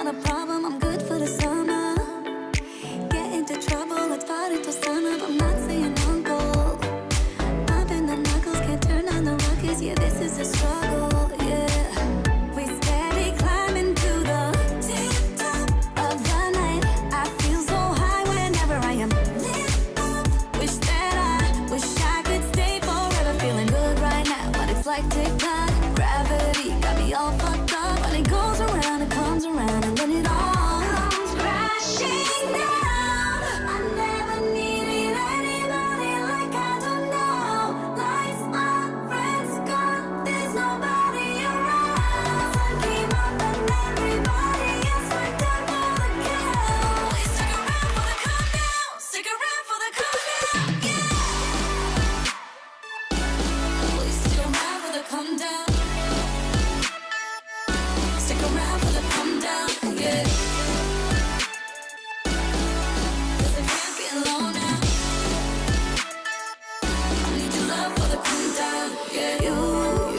a problem. I'm good for the summer. Get into trouble, let's party till sunup. I'm not saying uncle. Popping the knuckles, can't turn on the ruckus. Yeah, this is a struggle. Yeah, we steady climbing to the tip top of the night. I feel so high whenever I am lit up. Wish I could stay forever, feeling good right now, but it's like TikTok. Gravity got me all fucked up. When it goes around, it comes around, and then it all comes crashing down. I never needed anybody like I do now. Life's my friends gone, there's nobody around. Sun came up and everybody else went down for the count. Please stick around for the countdown. Stick around for the countdown. Yeah. Please stick around for the countdown. Stick around for the come down, yeah. 'Cause I can't be alone now. I need your love for the come down, yeah. You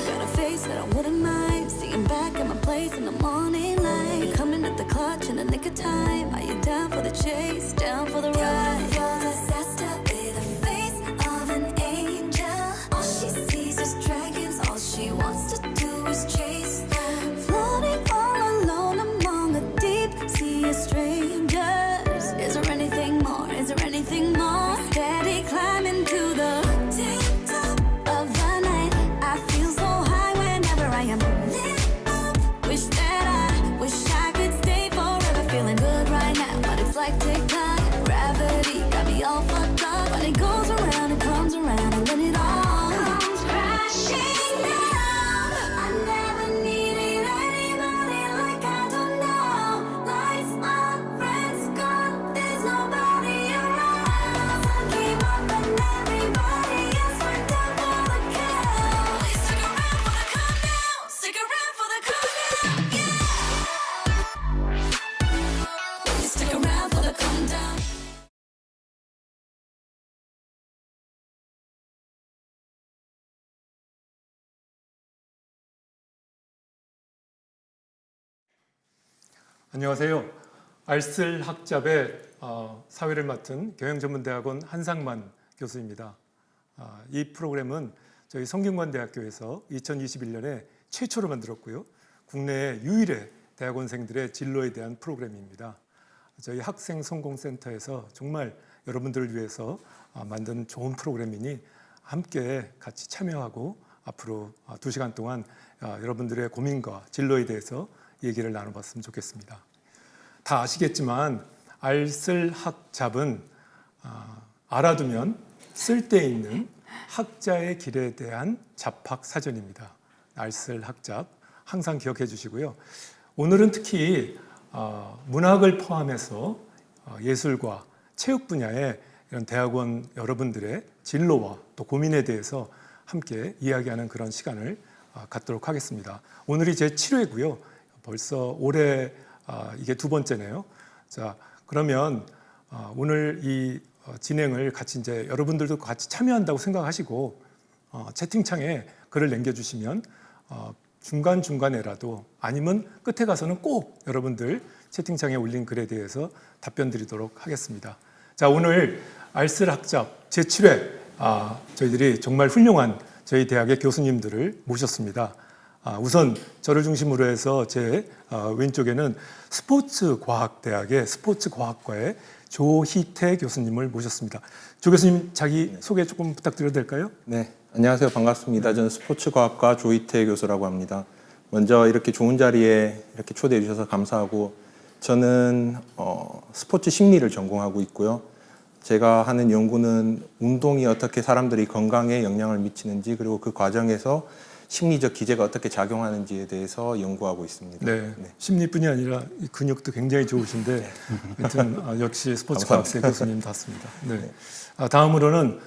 got a face that I wouldn't mind seeing back at my place in the morning light. You're coming at the clutch in the nick of time. Are you down for the chase, down for the ride? You're disaster with the face of an angel. All she sees is dragons, all she wants to do is chase them. Floating all alone among a deep sea of strangers. Is there anything more? Is there anything more? Steady climbing to the tip top of the night. I feel so high whenever I am lit up. Wish I could stay forever, feeling good right now, but it's like TikTok. Gravity got me all fucked up. When it goes around, it comes around, and then it all comes crashing down. I never needed anybody like I do now. Life's my friends gone, there's nobody around. Sun came up and everybody else went down for the count. Please stick around for the countdown. Stick around for the countdown, yeah. Please stick around for the countdown. 안녕하세요. 알쓸학잡의 사회를 맡은 경영전문대학원 한상만 교수입니다. 이 프로그램은 저희 성균관대학교에서 2021년에 최초로 만들었고요. 국내 유일의 대학원생들의 진로에 대한 프로그램입니다. 저희 학생성공센터에서 정말 여러분들을 위해서 만든 좋은 프로그램이니 함께 같이 참여하고 앞으로 2시간 동안 여러분들의 고민과 진로에 대해서 얘기를 나눠봤으면 좋겠습니다. 다 아시겠지만 알쓸학잡은 알아두면 쓸데있는 학자의 길에 대한 잡학사전입니다. 알쓸학잡 항상 기억해 주시고요. 오늘은 특히 문학을 포함해서 예술과 체육 분야의 이런 대학원 여러분들의 진로와 또 고민에 대해서 함께 이야기하는 그런 시간을 갖도록 하겠습니다. 오늘이 제 7회고요. 벌써 올해 이게 2번째네요. 자, 그러면 오늘 이 진행을 같이 이제 여러분들도 같이 참여한다고 생각하시고 채팅창에 글을 남겨주시면 중간중간에라도 아니면 끝에 가서는 꼭 여러분들 채팅창에 올린 글에 대해서 답변 드리도록 하겠습니다. 자, 오늘 알쓸학잡 제7회 저희들이 정말 훌륭한 저희 대학의 교수님들을 모셨습니다. 우선 저를 중심으로 해서 제 왼쪽에는 스포츠과학대학의 스포츠과학과의 조희태 교수님을 모셨습니다. 조 교수님 자기 소개 조금 부탁드려도 될까요? 네, 안녕하세요. 반갑습니다. 저는 스포츠과학과 조희태 교수라고 합니다. 먼저 이렇게 좋은 자리에 이렇게 초대해 주셔서 감사하고, 저는 스포츠 심리를 전공하고 있고요. 제가 하는 연구는 운동이 어떻게 사람들이 건강에 영향을 미치는지, 그리고 그 과정에서 심리적 기제가 어떻게 작용하는지에 대해서 연구하고 있습니다. 네, 심리뿐이 아니라 근육도 굉장히 좋으신데 하여튼 역시 스포츠과학대 교수님답습니다. 네. 다음으로는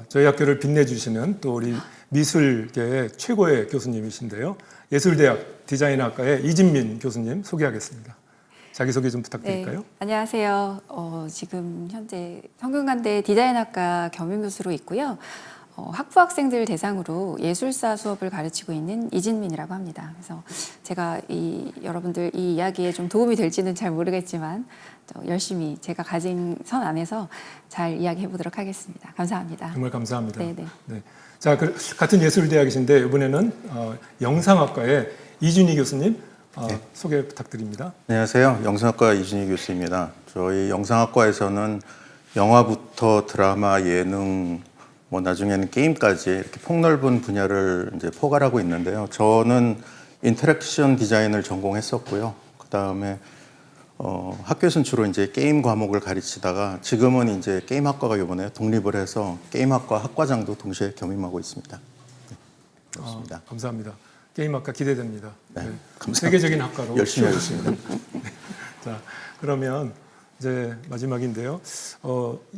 저희 학교를 빛내주시는 또 우리 미술계의 최고의 교수님이신데요. 예술대학 디자인학과의 이진민 교수님 소개하겠습니다. 자기소개 좀 부탁드릴까요? 네, 안녕하세요. 지금 현재 성균관대 디자인학과 겸임교수로 있고요. 학부 학생들 대상으로 예술사 수업을 가르치고 있는 이진민이라고 합니다. 그래서 제가 여러분들 이 이야기에 좀 도움이 될지는 잘 모르겠지만 열심히 제가 가진 선 안에서 잘 이야기해 보도록 하겠습니다. 감사합니다. 정말 감사합니다. 네네. 네. 자, 같은 예술대학이신데 이번에는 영상학과의 이준희 교수님 소개 부탁드립니다. 안녕하세요. 영상학과 이준희 교수입니다. 저희 영상학과에서는 영화부터 드라마, 예능, 뭐 나중에는 게임까지 이렇게 폭넓은 분야를 이제 포괄하고 있는데요. 저는 인터랙션 디자인을 전공했었고요. 그 다음에 학교에서는 주로 이제 게임 과목을 가르치다가 지금은 이제 게임학과가 이번에 독립을 해서 게임학과 학과장도 동시에 겸임하고 있습니다. 네, 그렇습니다. 감사합니다. 게임학과 기대됩니다. 네, 네, 감사합니다. 세계적인 학과로 열심히 키워주십니다. 네. 자, 그러면 이제 마지막인데요.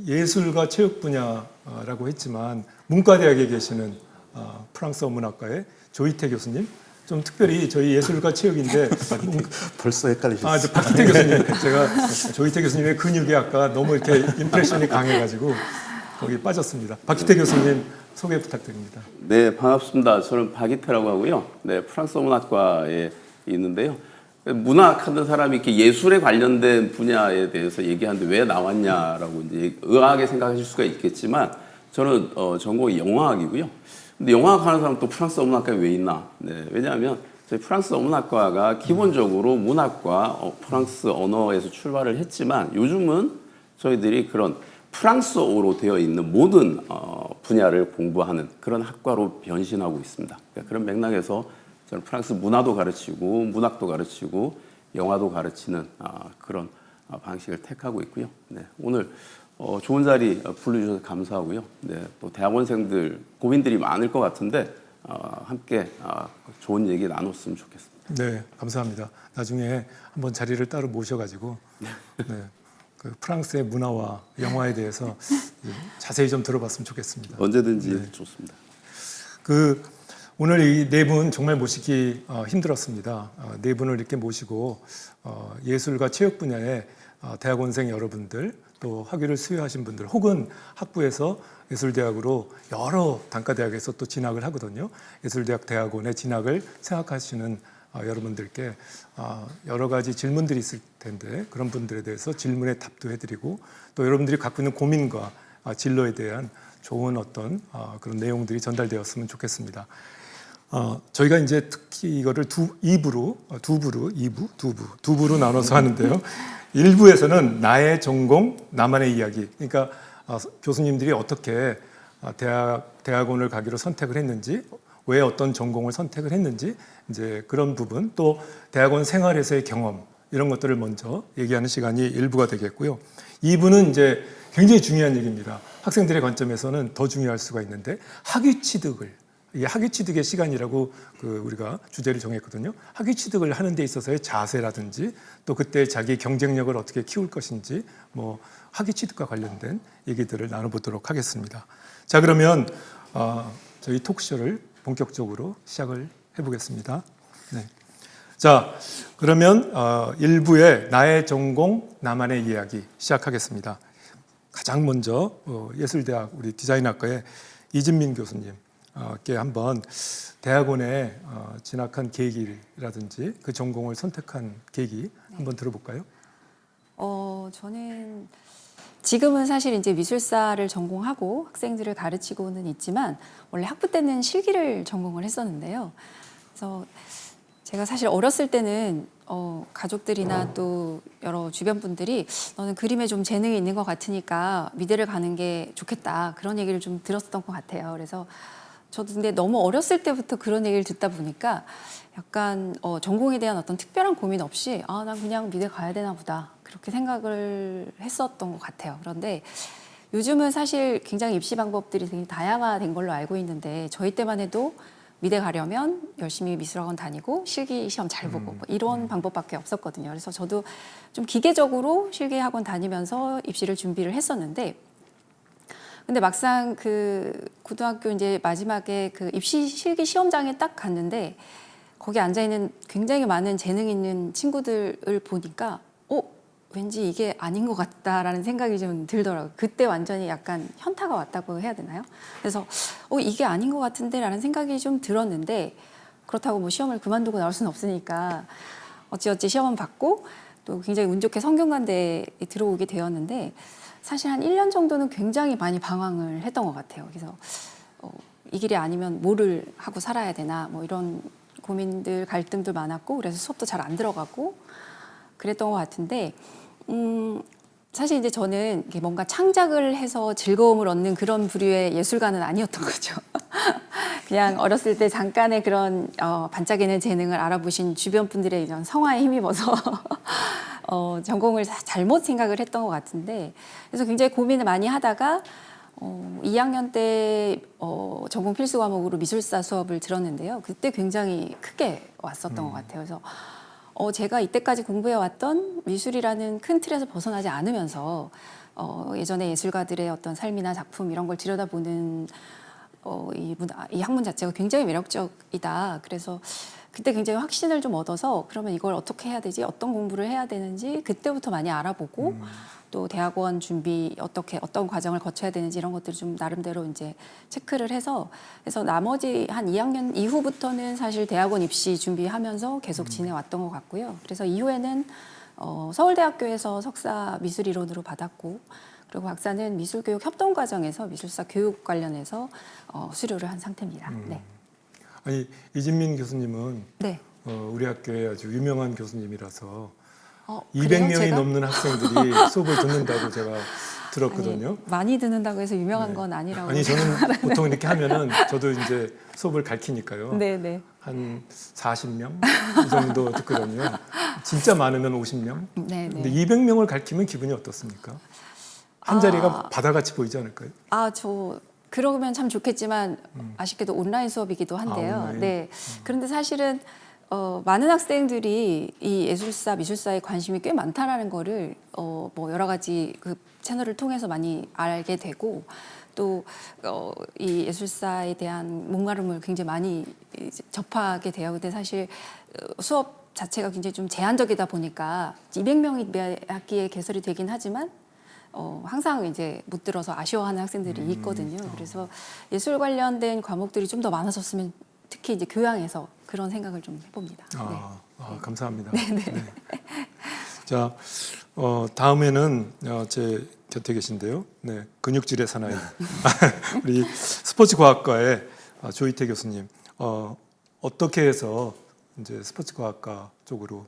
예술과 체육 분야라고 했지만 문과대학에 계시는 프랑스어 문학과의 조이태 교수님, 좀 특별히 저희 예술과 체육인데 벌써 헷갈리셨어요. 저 박기태 교수님, 제가 조이태 교수님의 근육이 아까 너무 이렇게 임프레션이 강해가지고 거기 빠졌습니다. 박기태 교수님 소개 부탁드립니다. 네, 반갑습니다. 저는 박이태라고 하고요. 네, 프랑스 문학과에 있는데요. 문학하는 사람이 이렇게 예술에 관련된 분야에 대해서 얘기하는데 왜 나왔냐라고 이제 의아하게 생각하실 수가 있겠지만 저는 전공이 영화학이고요. 근데 영화학 하는 사람 또 프랑스 문학과에 왜 있나? 네, 왜냐하면 저희 프랑스 문학과가 기본적으로 문학과 프랑스 언어에서 출발을 했지만 요즘은 저희들이 그런 프랑스어로 되어 있는 모든 분야를 공부하는 그런 학과로 변신하고 있습니다. 그러니까 그런 맥락에서 저는 프랑스 문화도 가르치고 문학도 가르치고 영화도 가르치는 그런 방식을 택하고 있고요. 네, 오늘 좋은 자리 불러주셔서 감사하고요. 네, 또 대학원생들 고민들이 많을 것 같은데 함께 좋은 얘기 나눴으면 좋겠습니다. 네, 감사합니다. 나중에 한번 자리를 따로 모셔가지고 네, 그 프랑스의 문화와 영화에 대해서 자세히 좀 들어봤으면 좋겠습니다. 언제든지 네. 좋습니다. 오늘 이 네 분 정말 모시기 힘들었습니다. 네 분을 이렇게 모시고 예술과 체육 분야의 대학원생 여러분들 또 학위를 수여하신 분들 혹은 학부에서 예술대학으로 여러 단과대학에서 또 진학을 하거든요. 예술대학 대학원에 진학을 생각하시는 여러분들께 여러 가지 질문들이 있을 텐데 그런 분들에 대해서 질문에 답도 해드리고 또 여러분들이 갖고 있는 고민과 진로에 대한 좋은 어떤 그런 내용들이 전달되었으면 좋겠습니다. 저희가 이제 특히 이거를 두 부로 나눠서 하는데요. 1부에서는 나의 전공, 나만의 이야기. 그러니까 교수님들이 어떻게 대학원을 가기로 선택을 했는지, 왜 어떤 전공을 선택을 했는지, 이제 그런 부분, 또 대학원 생활에서의 경험, 이런 것들을 먼저 얘기하는 시간이 1부가 되겠고요. 2부는 이제 굉장히 중요한 얘기입니다. 학생들의 관점에서는 더 중요할 수가 있는데, 학위 취득을, 이게 학위 취득의 시간이라고 우리가 주제를 정했거든요. 학위 취득을 하는 데 있어서의 자세라든지 또 그때 자기 경쟁력을 어떻게 키울 것인지 뭐 학위 취득과 관련된 얘기들을 나눠보도록 하겠습니다. 자, 그러면 저희 토크쇼를 본격적으로 시작을 해보겠습니다. 네. 자, 그러면 1부의 나의 전공, 나만의 이야기 시작하겠습니다. 가장 먼저 예술대학 우리 디자인학과의 이진민 교수님께 한번 대학원에 진학한 계기라든지 그 전공을 선택한 계기 한번 들어볼까요? 저는 지금은 사실 이제 미술사를 전공하고 학생들을 가르치고는 있지만 원래 학부 때는 실기를 전공을 했었는데요. 그래서 제가 사실 어렸을 때는 가족들이나 또 여러 주변 분들이 너는 그림에 좀 재능이 있는 것 같으니까 미대를 가는 게 좋겠다 그런 얘기를 좀 들었었던 것 같아요. 그래서 저도 근데 너무 어렸을 때부터 그런 얘기를 듣다 보니까 약간 전공에 대한 어떤 특별한 고민 없이 난 그냥 미대 가야 되나 보다 그렇게 생각을 했었던 것 같아요. 그런데 요즘은 사실 굉장히 입시 방법들이 굉장히 다양화된 걸로 알고 있는데 저희 때만 해도 미대 가려면 열심히 미술학원 다니고 실기 시험 잘 보고 뭐 이런 방법밖에 없었거든요. 그래서 저도 좀 기계적으로 실기 학원 다니면서 입시를 준비를 했었는데 근데 막상 그 고등학교 이제 마지막에 그 입시 실기 시험장에 딱 갔는데 거기 앉아 있는 굉장히 많은 재능 있는 친구들을 보니까 왠지 이게 아닌 것 같다라는 생각이 좀 들더라고요. 그때 완전히 약간 현타가 왔다고 해야 되나요? 그래서 이게 아닌 것 같은데라는 생각이 좀 들었는데 그렇다고 뭐 시험을 그만두고 나올 수는 없으니까 어찌어찌 시험은 받고 또 굉장히 운 좋게 성균관대에 들어오게 되었는데 사실 한 1년 정도는 굉장히 많이 방황을 했던 것 같아요. 그래서 이 길이 아니면 뭐를 하고 살아야 되나 뭐 이런 고민들, 갈등도 많았고 그래서 수업도 잘 안 들어가고 그랬던 것 같은데 사실 이제 저는 이렇게 뭔가 창작을 해서 즐거움을 얻는 그런 부류의 예술가는 아니었던 거죠. 그냥 어렸을 때 잠깐의 그런 반짝이는 재능을 알아보신 주변 분들의 이런 성화에 힘입어서 전공을 잘못 생각을 했던 것 같은데 그래서 굉장히 고민을 많이 하다가 2학년 때 전공 필수 과목으로 미술사 수업을 들었는데요. 그때 굉장히 크게 왔었던 것 같아요. 그래서 제가 이때까지 공부해왔던 미술이라는 큰 틀에서 벗어나지 않으면서 예전에 예술가들의 어떤 삶이나 작품 이런 걸 들여다보는 이 학문 자체가 굉장히 매력적이다. 그래서 그때 굉장히 확신을 좀 얻어서 그러면 이걸 어떻게 해야 되지? 어떤 공부를 해야 되는지 그때부터 많이 알아보고 또 대학원 준비 어떤 과정을 거쳐야 되는지 이런 것들을 좀 나름대로 이제 체크를 해서 그래서 나머지 한 2학년 이후부터는 사실 대학원 입시 준비하면서 계속 지내왔던 것 같고요. 그래서 이후에는 서울대학교에서 석사 미술이론으로 받았고 그리고 박사는 미술교육 협동과정에서 미술사 교육 관련해서 수료를 한 상태입니다. 네. 아니 이진민 교수님은 네. 우리 학교에 아주 유명한 교수님이라서 그래요? 200명이 제가? 넘는 학생들이 수업을 듣는다고 제가 들었거든요. 아니, 많이 듣는다고 해서 유명한 건 아니라고. 아니 저는 보통 이렇게 하면은 저도 이제 수업을 가르치니까요. 네네. 한 40명 이 정도 듣거든요. 진짜 많으면 50명. 네네. 근데 200명을 가르치면 기분이 어떻습니까? 한 자리가 바다같이 보이지 않을까요? 저 그러면 참 좋겠지만 아쉽게도 온라인 수업이기도 한데요. 온라인? 네. 그런데 사실은 많은 학생들이 이 예술사, 미술사에 관심이 꽤 많다라는 거를 뭐 여러 가지 그 채널을 통해서 많이 알게 되고 또 이 예술사에 대한 목마름을 굉장히 많이 이제 접하게 돼요. 근데 사실 수업 자체가 굉장히 좀 제한적이다 보니까 200명이 매 학기에 개설이 되긴 하지만 항상 이제 못 들어서 아쉬워하는 학생들이 있거든요. 그래서 예술 관련된 과목들이 좀 더 많아졌으면 특히 이제 교양에서 그런 생각을 좀 해봅니다. 감사합니다. 네. 자, 다음에는 제 곁에 계신데요. 네, 근육질의 사나이 우리 스포츠과학과의 조희태 교수님. 어떻게 해서 이제 스포츠과학과 쪽으로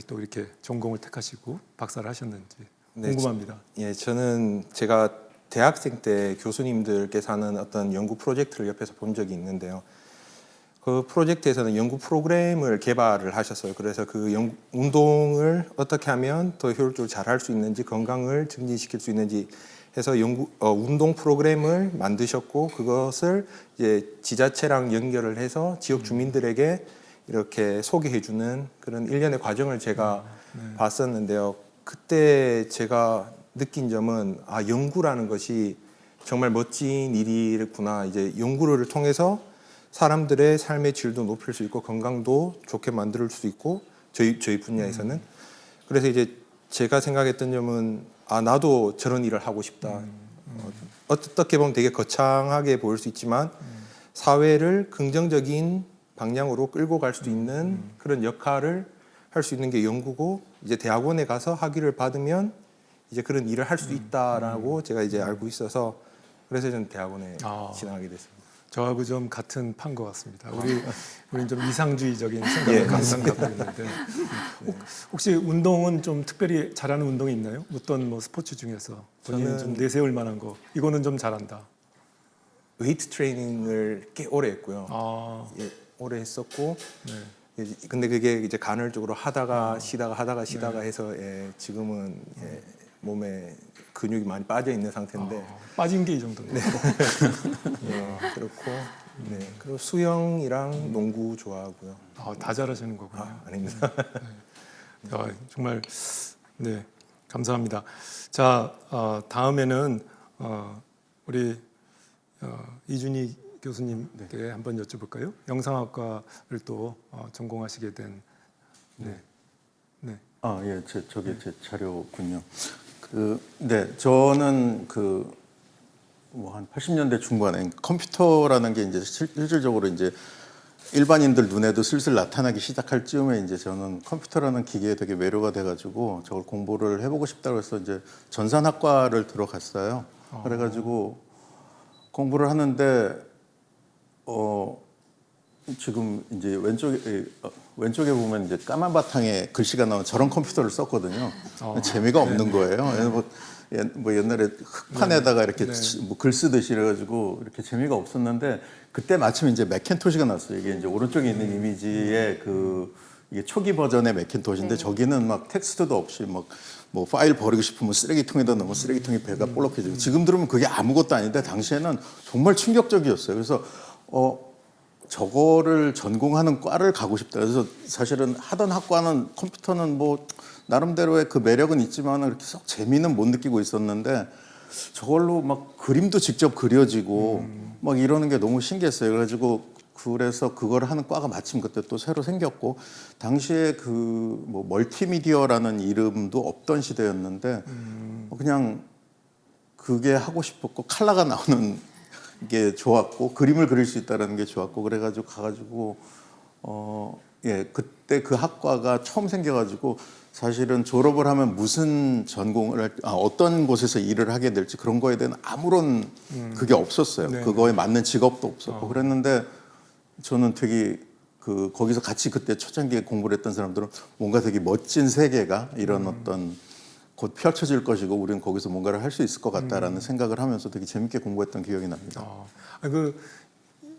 또 이렇게 전공을 택하시고 박사를 하셨는지 궁금합니다. 저는 제가 대학생 때 교수님들께서 하는 어떤 연구 프로젝트를 옆에서 본 적이 있는데요. 그 프로젝트에서는 연구 프로그램을 개발을 하셨어요. 그래서 그 운동을 어떻게 하면 더 효율적으로 잘 할 수 있는지, 건강을 증진시킬 수 있는지 해서 운동 프로그램을 만드셨고 그것을 이제 지자체랑 연결을 해서 지역 주민들에게 이렇게 소개해주는 그런 일련의 과정을 제가 봤었는데요. 그때 제가 느낀 점은 연구라는 것이 정말 멋진 일이구나. 이제 연구를 통해서 사람들의 삶의 질도 높일 수 있고 건강도 좋게 만들 수 있고 저희 분야에서는 그래서 이제 제가 생각했던 점은 나도 저런 일을 하고 싶다. 어떻게 보면 되게 거창하게 보일 수 있지만 사회를 긍정적인 방향으로 끌고 갈 수 있는 그런 역할을 할 수 있는 게 연구고 이제 대학원에 가서 학위를 받으면 이제 그런 일을 할 수 있다라고 제가 이제 알고 있어서 그래서 저는 대학원에 진학하게 됐습니다. 저하고 좀 같은 판 것 같습니다. 우리는 좀 이상주의적인 생각을 항상 갖고 있는데 혹시 운동은 좀 특별히 잘하는 운동이 있나요? 어떤 뭐 스포츠 중에서 본인은 좀 내세울 만한 거 이거는 좀 잘한다. 웨이트 트레이닝을 꽤 오래 했고요. 오래 했었고 근데 그게 이제 간헐적으로 하다가 쉬다가 해서 지금은 몸에 근육이 많이 빠져 있는 상태인데 빠진 게 이 정도인가요? 그렇고 그리고 수영이랑 농구 좋아하고요. 다 잘하시는 거군요. 아닙니다. 정말 네 감사합니다. 자 다음에는 우리 이준희 교수님께 한번 여쭤볼까요? 영상학과를 또 전공하시게 된 네. 아, 예, 저게 제 자료군요. 네, 저는 뭐 한 80년대 중반에 컴퓨터라는 게 이제 실질적으로 이제 일반인들 눈에도 슬슬 나타나기 시작할 즈음에 이제 저는 컴퓨터라는 기계에 되게 매료가 돼가지고 저걸 공부를 해보고 싶다고 해서 이제 전산학과를 들어갔어요. 그래가지고 공부를 하는데 지금 이제 왼쪽에 보면 이제 까만 바탕에 글씨가 나온 저런 컴퓨터를 썼거든요. 재미가 없는 거예요. 뭐 옛날에 흑판에다가 이렇게 뭐 글 쓰듯이 이래가지고 이렇게 재미가 없었는데 그때 마침 이제 맥킨토시가 났어요. 이게 이제 오른쪽에 있는 이미지에 이게 초기 버전의 맥킨토시인데 저기는 막 텍스트도 없이 막 뭐 파일 버리고 싶으면 쓰레기통에다 넣으면 쓰레기통이 배가 볼록해지고 지금 들으면 그게 아무것도 아닌데 당시에는 정말 충격적이었어요. 그래서 저거를 전공하는 과를 가고 싶다. 그래서 사실은 하던 학과는 컴퓨터는 뭐 나름대로의 그 매력은 있지만 그렇게 썩 재미는 못 느끼고 있었는데 저걸로 막 그림도 직접 그려지고 막 이러는 게 너무 신기했어요. 그래서 그걸 하는 과가 마침 그때 또 새로 생겼고 당시에 뭐 멀티미디어라는 이름도 없던 시대였는데 그냥 그게 하고 싶었고 컬러가 나오는 게 좋았고 그림을 그릴 수 있다는 게 좋았고 그래가지고 가가지고 그때 그 학과가 처음 생겨가지고 사실은 졸업을 하면 무슨 전공을 어떤 곳에서 일을 하게 될지 그런 거에 대한 아무런 그게 없었어요. 네. 그거에 맞는 직업도 없었고 그랬는데 저는 되게 거기서 같이 그때 초창기에 공부를 했던 사람들은 뭔가 되게 멋진 세계가 이런 어떤 곧 펼쳐질 것이고 우리는 거기서 뭔가를 할 수 있을 것 같다라는 생각을 하면서 되게 재밌게 공부했던 기억이 납니다.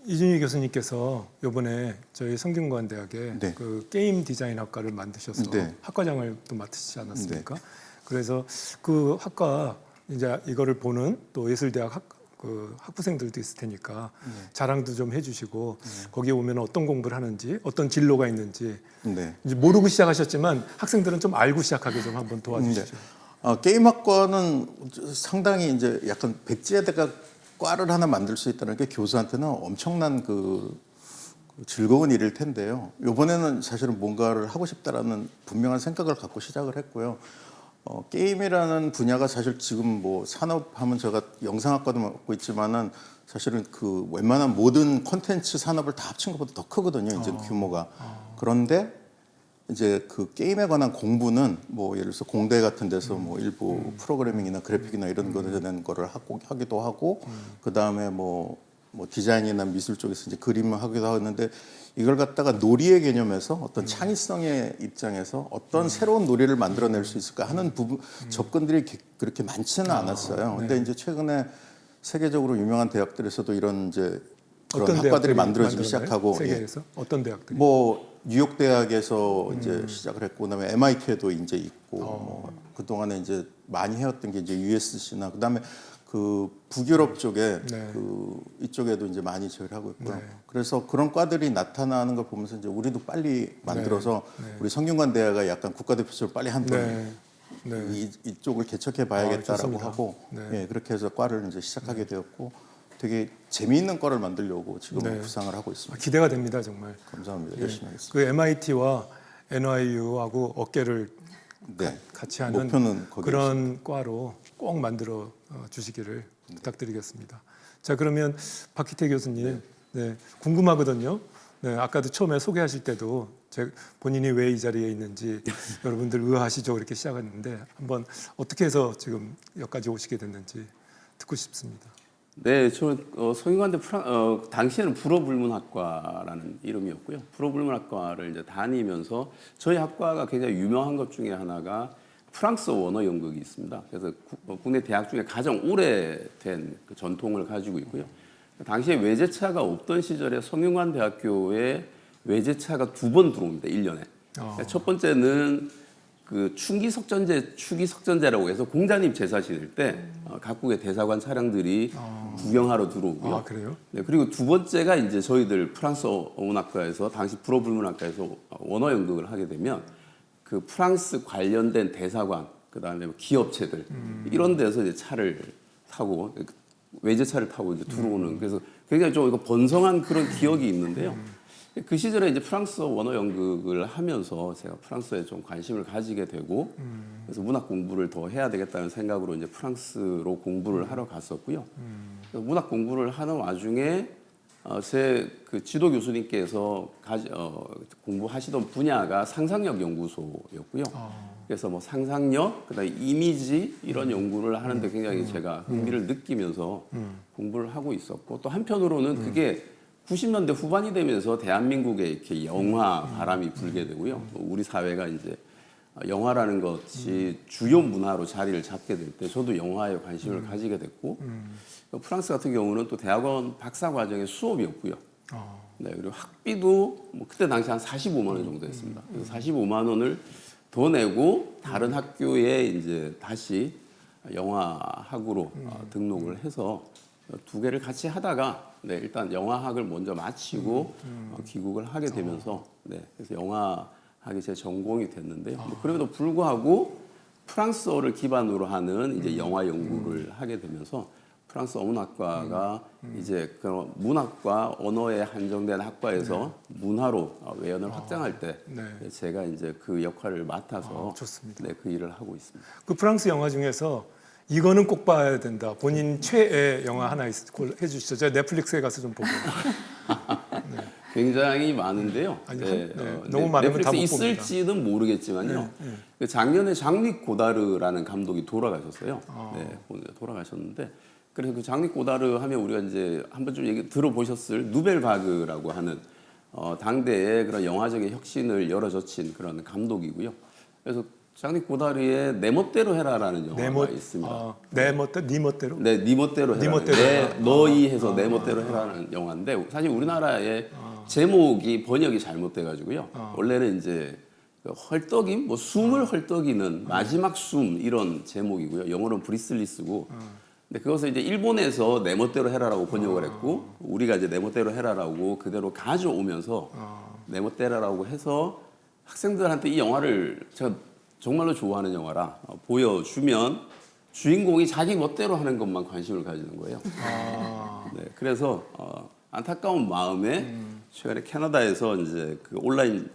이준희 교수님께서 이번에 저희 성균관대학에 네. 그 게임 디자인 학과를 만드셔서 네. 학과장을 또 맡으시지 않았습니까? 그래서 그 학과 이제 이거를 보는 또 예술대학 학부생들도 있을 테니까 자랑도 좀 해주시고 거기에 오면 어떤 공부를 하는지 어떤 진로가 있는지 네. 이제 모르고 시작하셨지만 학생들은 좀 알고 시작하게 좀 한번 도와주시죠. 게임학과는 상당히 이제 약간 백지에다가 과를 하나 만들 수 있다는 게 교수한테는 엄청난 즐거운 일일 텐데요. 이번에는 사실은 뭔가를 하고 싶다라는 분명한 생각을 갖고 시작을 했고요. 게임이라는 분야가 사실 지금 뭐 산업하면 제가 영상학과도 맡고 있지만은 사실은 웬만한 모든 콘텐츠 산업을 다 합친 것보다 더 크거든요. 이제 규모가. 그런데 이제 게임에 관한 공부는 뭐 예를 들어서 공대 같은 데서 뭐 일부 프로그래밍이나 그래픽이나 이런 거에 대한 거를 하기도 하고 그 다음에 뭐 디자인이나 미술 쪽에서 이제 그림을 하기도 하는데 이걸 갖다가 놀이의 개념에서 어떤 창의성의 입장에서 어떤 새로운 놀이를 만들어낼 수 있을까 하는 접근들이 그렇게 많지는 않았어요. 근데 이제 최근에 세계적으로 유명한 대학들에서도 이런 이제 그런 어떤 학과들이 대학들이 만들어지기 만들었나요? 시작하고 세계에서 어떤 대학들이? 뭐 뉴욕 대학에서 이제 시작을 했고 그다음에 MIT에도 이제 있고 뭐 그동안에 이제 많이 해왔던 게 이제 USC나 그다음에 북유럽 쪽에 네. 이쪽에도 이제 많이 제휴를 하고 있고요. 네. 그래서 그런 과들이 나타나는 걸 보면서 이제 우리도 빨리 만들어서 네. 우리 성균관대학가 약간 국가대표처럼 빨리 한번 네. 이쪽을 개척해 봐야겠다라고 좋습니다. 하고 네. 그렇게 해서 과를 이제 시작하게 되었고 되게 재미있는 과를 만들려고 지금 네. 구상을 하고 있습니다. 기대가 됩니다 정말. 감사합니다. 열심히 하겠습니다. 그 MIT와 NYU하고 어깨를 네. 같이 하는 목표는 거기에 그런 과로 꼭 만들어 주시기를 부탁드리겠습니다. 자 그러면 박희태 교수님 네, 궁금하거든요. 네, 아까도 처음에 소개하실 때도 본인이 왜 이 자리에 있는지 여러분들 의아하시죠? 이렇게 시작했는데 한번 어떻게 해서 지금 여기까지 오시게 됐는지 듣고 싶습니다. 네, 저 성균관대 당시에는 불어불문학과라는 이름이었고요. 불어불문학과를 이제 다니면서 저희 학과가 굉장히 유명한 것 중에 하나가 프랑스 원어 연극이 있습니다. 그래서 국내 대학 중에 가장 오래된 그 전통을 가지고 있고요. 당시에 외제차가 없던 시절에 성균관대학교에 외제차가 2번 들어옵니다. 1년에. 첫 번째는 추기석전제라고 해서 공자님 제사 지낼 때 각국의 대사관 차량들이 구경하러 들어오고요. 아 그래요? 네, 그리고 두 번째가 이제 저희들 프랑스 어문학과에서 당시 불어불문학과에서 원어 연극을 하게 되면 그 프랑스 관련된 대사관 그다음에 기업체들 이런 데서 이제 차를 타고 외제차를 타고 이제 들어오는 그래서 굉장히 좀 번성한 그런 기억이 있는데요. 그 시절에 이제 프랑스어 원어 연극을 하면서 제가 프랑스어에 좀 관심을 가지게 되고 그래서 문학 공부를 더 해야 되겠다는 생각으로 이제 프랑스로 공부를 하러 갔었고요. 그래서 문학 공부를 하는 와중에 제 그 지도 교수님께서 공부하시던 분야가 상상력 연구소였고요. 그래서 뭐 상상력, 그다음에 이미지 이런 연구를 하는데 굉장히 제가 흥미를 느끼면서 공부를 하고 있었고 또 한편으로는 그게 90년대 후반이 되면서 대한민국에 이렇게 영화 바람이 불게 되고요. 우리 사회가 이제 영화라는 것이 주요 문화로 자리를 잡게 될 때 저도 영화에 관심을 가지게 됐고 프랑스 같은 경우는 또 대학원 박사 과정의 수업이었고요. 네, 그리고 학비도 뭐 그때 당시 한 45만 원 정도 했습니다. 그래서 45만 원을 더 내고 다른 학교에 이제 다시 영화학으로 등록을 해서 두 개를 같이 하다가 네, 일단 영화학을 먼저 마치고 귀국을 하게 되면서 네, 그래서 영화학이 제 전공이 됐는데요. 뭐 그럼에도 불구하고 프랑스어를 기반으로 하는 이제 영화 연구를 하게 되면서 프랑스 어문학과가 이제 그런 문학과 언어에 한정된 학과에서 문화로 외연을 확장할 때 제가 이제 그 역할을 맡아서 좋습니다. 네, 그 일을 하고 있습니다. 그 프랑스 영화 중에서 이거는 꼭 봐야 된다. 본인 최애 영화 하나 해주시죠. 제가 넷플릭스에 가서 좀 보고. 굉장히 많은데요. 아니, 너무 많으면 다 넷플릭스 못 봅니다. 있을지는 모르겠지만요. 그 작년에 장릭 고다르라는 감독이 돌아가셨어요. 네, 돌아가셨는데 그래서 그 장릭 고다르 하면 우리가 이제 한번 좀 얘기 들어보셨을 누벨바그라고 하는 당대의 그런 영화적인 혁신을 열어젖힌 그런 감독이고요. 그래서 장릭 고다르의 내 멋대로 해라라는 영화가 있습니다. 내 멋대로, 네 멋대로? 네, 네 멋대로 해라. 네 멋대로 해라. 너희 해서 내 멋대로 해라는 영화인데 사실 우리나라의 제목이 번역이 잘못돼가지고요. 원래는 이제 그 헐떡임, 뭐 숨을 헐떡이는 마지막 숨 이런 제목이고요. 영어로는 브리슬리스고. 근데 그것을 이제 일본에서 내 멋대로 해라라고 번역을 했고 우리가 이제 내 멋대로 해라라고 그대로 가져오면서 내 멋대로라고 해서 학생들한테 이 영화를 제가 정말로 좋아하는 영화라 보여주면 주인공이 자기 멋대로 하는 것만 관심을 가지는 거예요. 네, 그래서 안타까운 마음에 최근에 캐나다에서 이제 그 온라인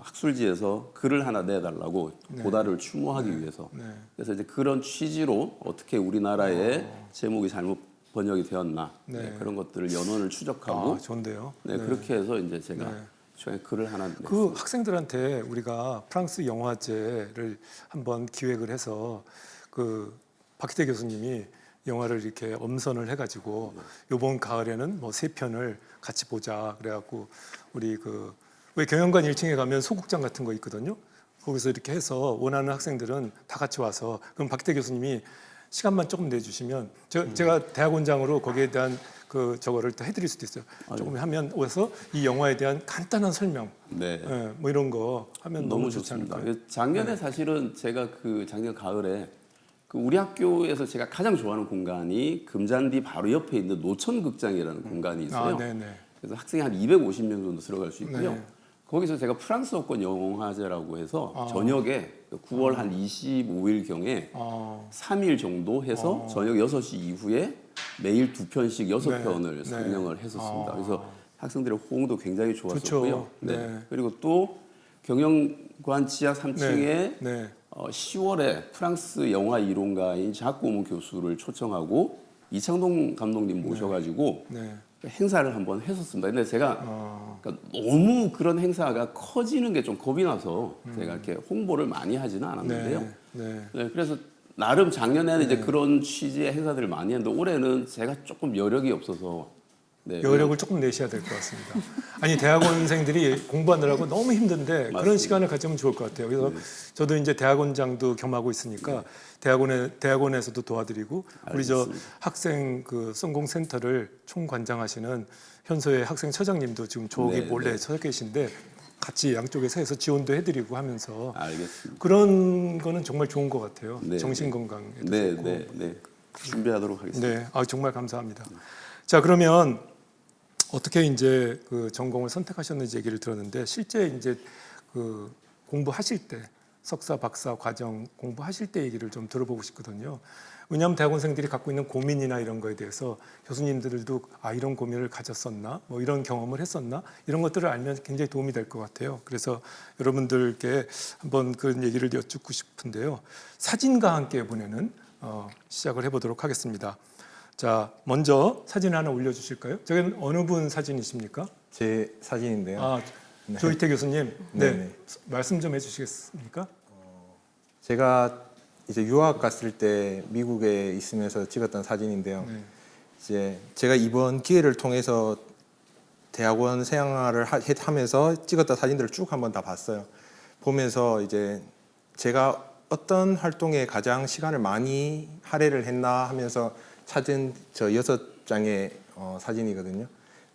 학술지에서 글을 하나 내달라고 고다르를 추모하기 위해서 그래서 이제 그런 취지로 어떻게 우리나라의 제목이 잘못 번역이 되었나 그런 것들을 연원을 추적하고 좋은데요. 네, 그렇게 해서 이제 제가 최근에 글을 하나 냈습니다. 그 학생들한테 우리가 프랑스 영화제를 한번 기획을 해서 그 박희태 교수님이 영화를 이렇게 엄선을 해가지고 요번 가을에는 뭐 3편을 같이 보자 그래갖고 우리 그 왜 경영관 1층에 가면 소극장 같은 거 있거든요. 거기서 이렇게 해서 원하는 학생들은 다 같이 와서 그럼 박희태 교수님이 시간만 조금 내주시면 제가 대학원장으로 거기에 대한 그 저거를 또 해드릴 수도 있어요. 조금 하면 와서 이 영화에 대한 간단한 설명, 뭐 이런 거 하면 너무 좋지 좋습니다. 않을까요? 작년에 사실은 제가 그 작년 가을에 그 우리 학교에서 제가 가장 좋아하는 공간이 금잔디 바로 옆에 있는 노천극장이라는 공간이 있어요. 그래서 학생이 한 250명 정도 들어갈 수 있고요. 거기서 제가 프랑스어권 영화제라고 해서 저녁에 9월 한 25일경에 3일 정도 해서 저녁 6시 이후에 매일 2편씩 6편을 상영을 했었습니다. 그래서 학생들의 호응도 굉장히 좋았었고요. 그리고 또 경영관 지하 3층에 10월에 프랑스 영화 이론가인 작 고문 교수를 초청하고 이창동 감독님 모셔가지고 행사를 한번 했었습니다. 근데 제가 그러니까 너무 그런 행사가 커지는 게 좀 겁이 나서 제가 이렇게 홍보를 많이 하지는 않았는데요. 그래서 나름 작년에는 이제 그런 취지의 행사들을 많이 했는데 올해는 제가 조금 여력이 없어서 여력을 조금 내셔야 될 것 같습니다. 아니 대학원생들이 공부하느라고 너무 힘든데 그런 시간을 가지면 좋을 것 같아요. 그래서 저도 이제 대학원장도 겸하고 있으니까 대학원에서도 도와드리고 우리 저 학생 그 성공센터를 총관장하시는 현소의 학생처장님도 지금 저기 몰래 서 계신데 같이 양쪽에서 해서 지원도 해드리고 하면서 알겠습니다. 그런 거는 정말 좋은 것 같아요. 정신 건강에도 좋고. 준비하도록 하겠습니다. 정말 감사합니다. 자 그러면 어떻게 이제 그 전공을 선택하셨는지 얘기를 들었는데 실제 이제 그 공부하실 때 석사, 박사 과정 공부하실 때 얘기를 좀 들어보고 싶거든요. 왜냐하면 대학원생들이 갖고 있는 고민이나 이런 거에 대해서 교수님들도 이런 고민을 가졌었나, 뭐 이런 경험을 했었나, 이런 것들을 알면 굉장히 도움이 될 것 같아요. 그래서 여러분들께 한번 그런 얘기를 여쭙고 싶은데요. 사진과 함께 보내는 시작을 해보도록 하겠습니다. 자, 먼저 사진 하나 올려주실까요? 저건 어느 분 사진이십니까? 제 사진인데요. 조이태 교수님, 네. 네, 말씀 좀 해주시겠습니까? 제가 이제 유학 갔을 때 미국에 있으면서 찍었던 사진인데요. 네. 이제 제가 이번 기회를 통해서 대학원 생활을 하면서 찍었던 사진들을 쭉 한번 다 봤어요. 보면서 이제 제가 어떤 활동에 가장 시간을 많이 할애를 했나 하면서 찾은 저 6장의 사진이거든요.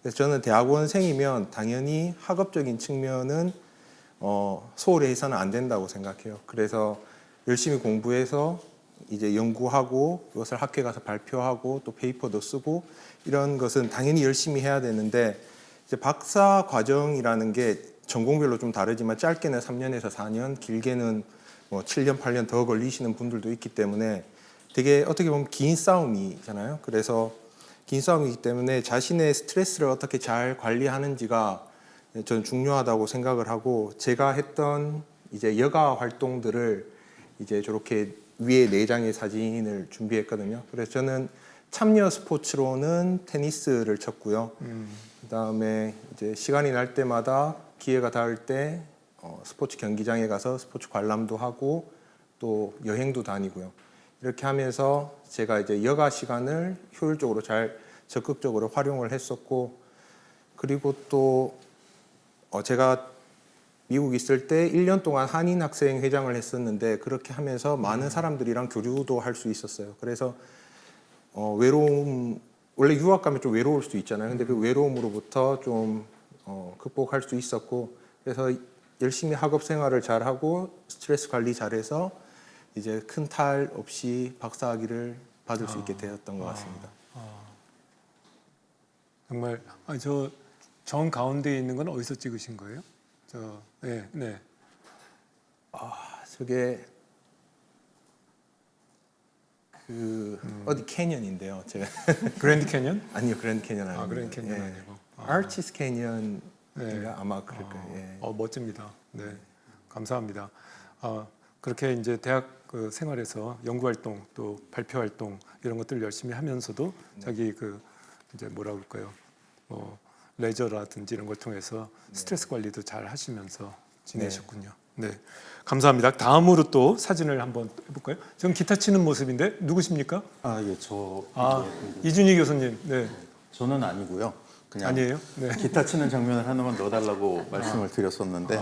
그래서 저는 대학원생이면 당연히 학업적인 측면은 소홀히 해서는 안 된다고 생각해요. 그래서 열심히 공부해서 이제 연구하고 그것을 학회에 가서 발표하고 또 페이퍼도 쓰고 이런 것은 당연히 열심히 해야 되는데 이제 박사 과정이라는 게 전공별로 좀 다르지만 짧게는 3년에서 4년, 길게는 뭐 7년, 8년 더 걸리시는 분들도 있기 때문에 되게 어떻게 보면 긴 싸움이잖아요. 그래서 긴 싸움이기 때문에 자신의 스트레스를 어떻게 잘 관리하는지가 저는 중요하다고 생각을 하고 제가 했던 이제 여가 활동들을 이제 저렇게 위에 4장의 사진을 준비했거든요. 그래서 저는 참여 스포츠로는 테니스를 쳤고요. 그다음에 이제 시간이 날 때마다 기회가 닿을 때 스포츠 경기장에 가서 스포츠 관람도 하고 또 여행도 다니고요. 이렇게 하면서 제가 이제 여가 시간을 효율적으로 잘 적극적으로 활용을 했었고 그리고 또 제가 미국 있을 때 1년 동안 한인 학생 회장을 했었는데 그렇게 하면서 많은 사람들이랑 교류도 할 수 있었어요. 그래서 외로움 원래 유학 가면 좀 외로울 수 있잖아요. 근데 그 외로움으로부터 좀 극복할 수 있었고 그래서 열심히 학업 생활을 잘하고 스트레스 관리 잘해서 이제 큰 탈 없이 박사학위를 받을 수 있게 되었던 것 같습니다. 정말 저 정 가운데 있는 건 어디서 찍으신 거예요? 네, 네. 저게 어디 캐년인데요. 제가 그랜드 캐년? 아니요 그랜드 캐년 아니고 그랜드 캐년 아니고. 아티스 캐년인가 네. 아마 그럴 거예요. 예. 멋집니다. 네, 감사합니다. 그렇게 이제 대학 그 생활에서 연구 활동 또 발표 활동 이런 것들을 열심히 하면서도 자기 그 이제 뭐라 그럴까요? 레저라든지 이런 걸 통해서 스트레스 관리도 잘 하시면서 지내셨군요. 네, 감사합니다. 다음으로 또 사진을 한번 해볼까요? 지금 기타 치는 모습인데 누구십니까? 예, 저 이준희 교수님. 네, 저는 아니고요. 그냥 아니에요? 네. 기타 치는 장면을 하나만 넣어달라고 말씀을 드렸었는데,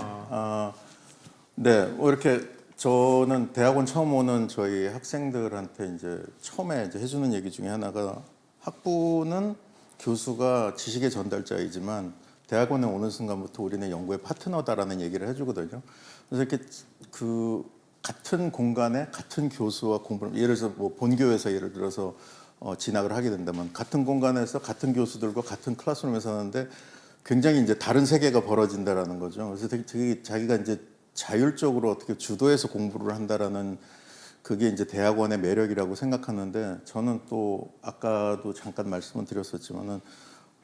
네, 이렇게 저는 대학원 처음 오는 저희 학생들한테 이제 처음에 이제 해주는 얘기 중에 하나가 학부는 교수가 지식의 전달자이지만 대학원에 오는 순간부터 우리는 연구의 파트너다라는 얘기를 해주거든요. 그래서 이렇게 그 같은 공간에 같은 교수와 공부를 예를 들어서 뭐 본교에서 예를 들어서 진학을 하게 된다면 같은 공간에서 같은 교수들과 같은 클래스룸에서 하는데 굉장히 이제 다른 세계가 벌어진다라는 거죠. 그래서 되게 자기가 이제 자율적으로 어떻게 주도해서 공부를 한다라는 그게 이제 대학원의 매력이라고 생각하는데 저는 또 아까도 잠깐 말씀을 드렸었지만은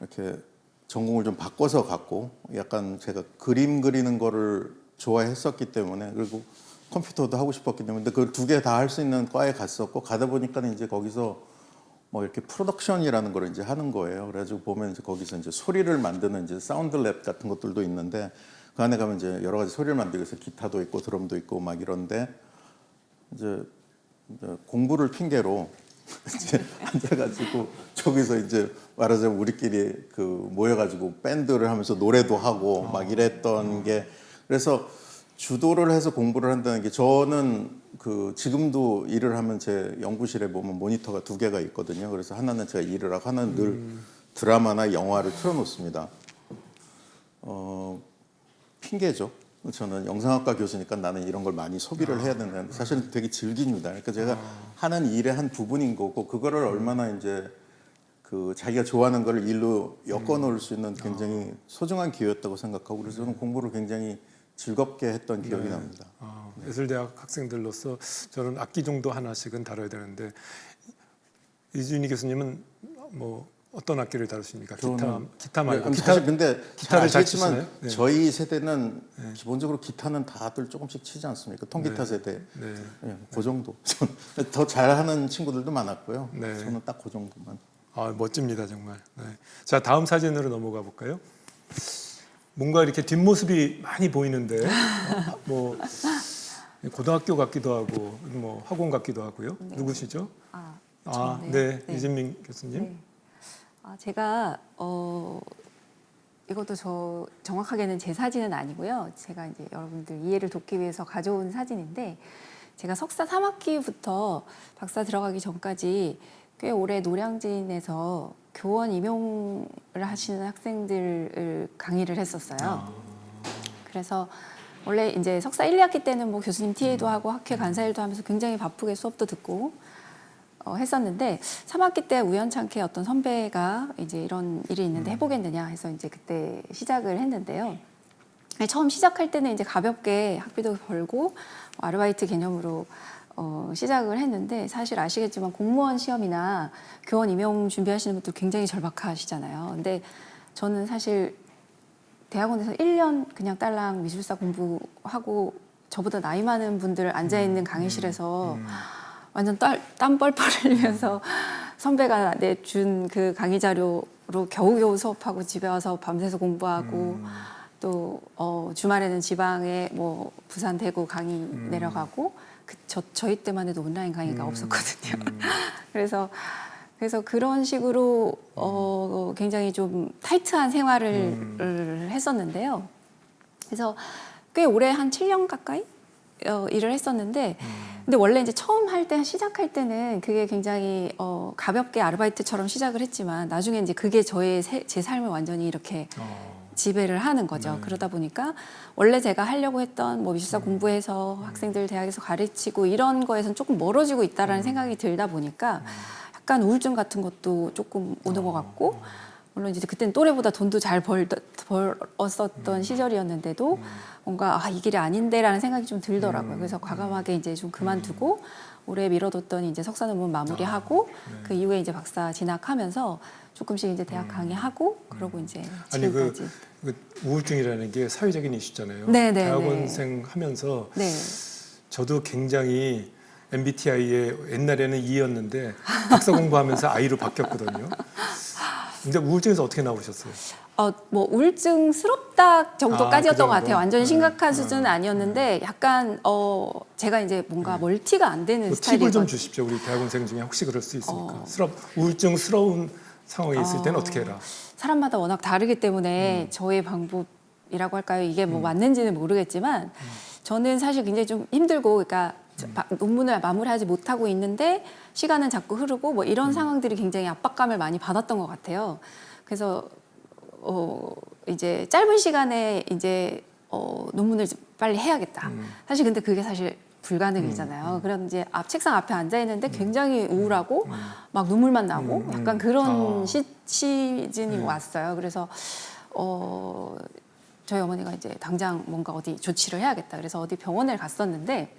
이렇게 전공을 좀 바꿔서 갔고 약간 제가 그림 그리는 거를 좋아했었기 때문에 그리고 컴퓨터도 하고 싶었기 때문에 그 두 개 다 할 수 있는 과에 갔었고 가다 보니까는 이제 거기서 뭐 이렇게 프로덕션이라는 걸 이제 하는 거예요. 그래가지고 보면 이제 거기서 이제 소리를 만드는 이제 사운드 랩 같은 것들도 있는데 그 안에 가면 이제 여러 가지 소리를 만들기 위해서 기타도 있고 드럼도 있고 막 이런데 이제 공부를 핑계로 이제 앉아가지고 저기서 이제 말하자면 우리끼리 그 모여가지고 밴드를 하면서 노래도 하고 막 이랬던 게 그래서 주도를 해서 공부를 한다는 게 저는 그 지금도 일을 하면 제 연구실에 보면 모니터가 2개가 있거든요. 그래서 하나는 제가 일을 하고 하나는 늘 드라마나 영화를 틀어놓습니다. 핑계죠. 저는 영상학과 교수니까 나는 이런 걸 많이 소비를 해야 된다는 사실은 되게 즐깁니다. 그러니까 제가 하는 일의 한 부분인 거고 그거를 얼마나 이제 그 자기가 좋아하는 걸 일로 엮어놓을 수 있는 굉장히 소중한 기회였다고 생각하고 그래서 저는 공부를 굉장히 즐겁게 했던 기억이 납니다. 예술대학 학생들로서 저는 악기 정도 하나씩은 다뤄야 되는데 이준희 교수님은 뭐 어떤 악기를 다루십니까? 기타 말고 사실 근데 기타를 잘 아시겠지만 치시나요? 네. 저희 세대는 기본적으로 기타는 다들 조금씩 치지 않습니까? 통기타 세대. 네. 예, 그 정도. 더 잘하는 친구들도 많았고요. 네. 저는 딱 그 정도만. 아, 멋집니다 정말. 네. 자 다음 사진으로 넘어가 볼까요? 뭔가 이렇게 뒷모습이 많이 보이는데 뭐 고등학교 같기도 하고 뭐 학원 같기도 하고요. 누구시죠? 저네요. 네, 네. 이진민 교수님. 네. 제가 이것도 저 정확하게는 제 사진은 아니고요. 제가 이제 여러분들 이해를 돕기 위해서 가져온 사진인데 제가 석사 3학기부터 박사 들어가기 전까지 꽤 오래 노량진에서 교원 임용을 하시는 학생들을 강의를 했었어요. 그래서 원래 이제 석사 1, 2학기 때는 뭐 교수님 TA도 하고 학회 간사일도 하면서 굉장히 바쁘게 수업도 듣고 했었는데 3학기 때 우연찮게 어떤 선배가 이제 이런 일이 있는데 해보겠느냐 해서 이제 그때 시작을 했는데요. 처음 시작할 때는 이제 가볍게 학비도 벌고 아르바이트 개념으로 시작을 했는데 사실 아시겠지만 공무원 시험이나 교원 임용 준비하시는 분들 굉장히 절박하시잖아요. 근데 저는 사실 대학원에서 1년 그냥 딸랑 미술사 공부하고 저보다 나이 많은 분들 앉아있는 강의실에서 완전 땀 뻘뻘 흘리면서 선배가 내준 그 강의 자료로 겨우겨우 수업하고 집에 와서 밤새서 공부하고 또 주말에는 지방에 뭐 부산 대구 강의 내려가고 저희 때만 해도 온라인 강의가 없었거든요. 그래서 그런 식으로 굉장히 좀 타이트한 생활을 했었는데요. 그래서 꽤 오래 한 7년 가까이 일을 했었는데 근데 원래 이제 처음 시작할 때는 그게 굉장히 가볍게 아르바이트처럼 시작을 했지만 나중에 이제 그게 제 삶을 완전히 이렇게 지배를 하는 거죠. 그러다 보니까 원래 제가 하려고 했던 뭐 미술사 공부해서 학생들 대학에서 가르치고 이런 거에서는 조금 멀어지고 있다라는 생각이 들다 보니까 약간 우울증 같은 것도 조금 오는 것 같고 물론 이제 그때는 또래보다 돈도 잘 벌었었던 시절이었는데도 뭔가 이 길이 아닌데라는 생각이 좀 들더라고요. 그래서 과감하게 이제 좀 그만두고 오래 미뤄뒀던 이제 석사 논문 마무리하고 그 이후에 이제 박사 진학하면서 조금씩 이제 대학 강의하고 그러고 이제 아니 지금까지. 그 우울증이라는 게 사회적인 이슈잖아요. 네, 대학원생 하면서 네. 저도 굉장히 MBTI의 옛날에는 E였는데 박사 공부하면서 I로 바뀌었거든요. 근데 우울증에서 어떻게 나오셨어요? 뭐 우울증스럽다 정도까지였던 것 같아요. 완전히 심각한 네. 수준은 아니었는데 약간 제가 이제 뭔가 멀티가 안 되는 팁을 스타일이거든요. 좀 주십시오. 우리 대학원생 중에 혹시 그럴 수 있으니까. 우울증스러운 상황에 있을 때는 어떻게 해라? 사람마다 워낙 다르기 때문에 저의 방법이라고 할까요? 이게 뭐 맞는지는 모르겠지만 저는 사실 굉장히 좀 힘들고 그러니까 논문을 마무리하지 못하고 있는데 시간은 자꾸 흐르고 뭐 이런 상황들이 굉장히 압박감을 많이 받았던 것 같아요. 그래서 이제 짧은 시간에 이제 논문을 빨리 해야겠다. 사실 근데 그게 사실 불가능이잖아요. 그럼 이제 책상 앞에 앉아 있는데 굉장히 우울하고 막 눈물만 나고 약간 그런 시즌이 왔어요. 그래서 저희 어머니가 이제 당장 뭔가 어디 조치를 해야겠다. 그래서 어디 병원을 갔었는데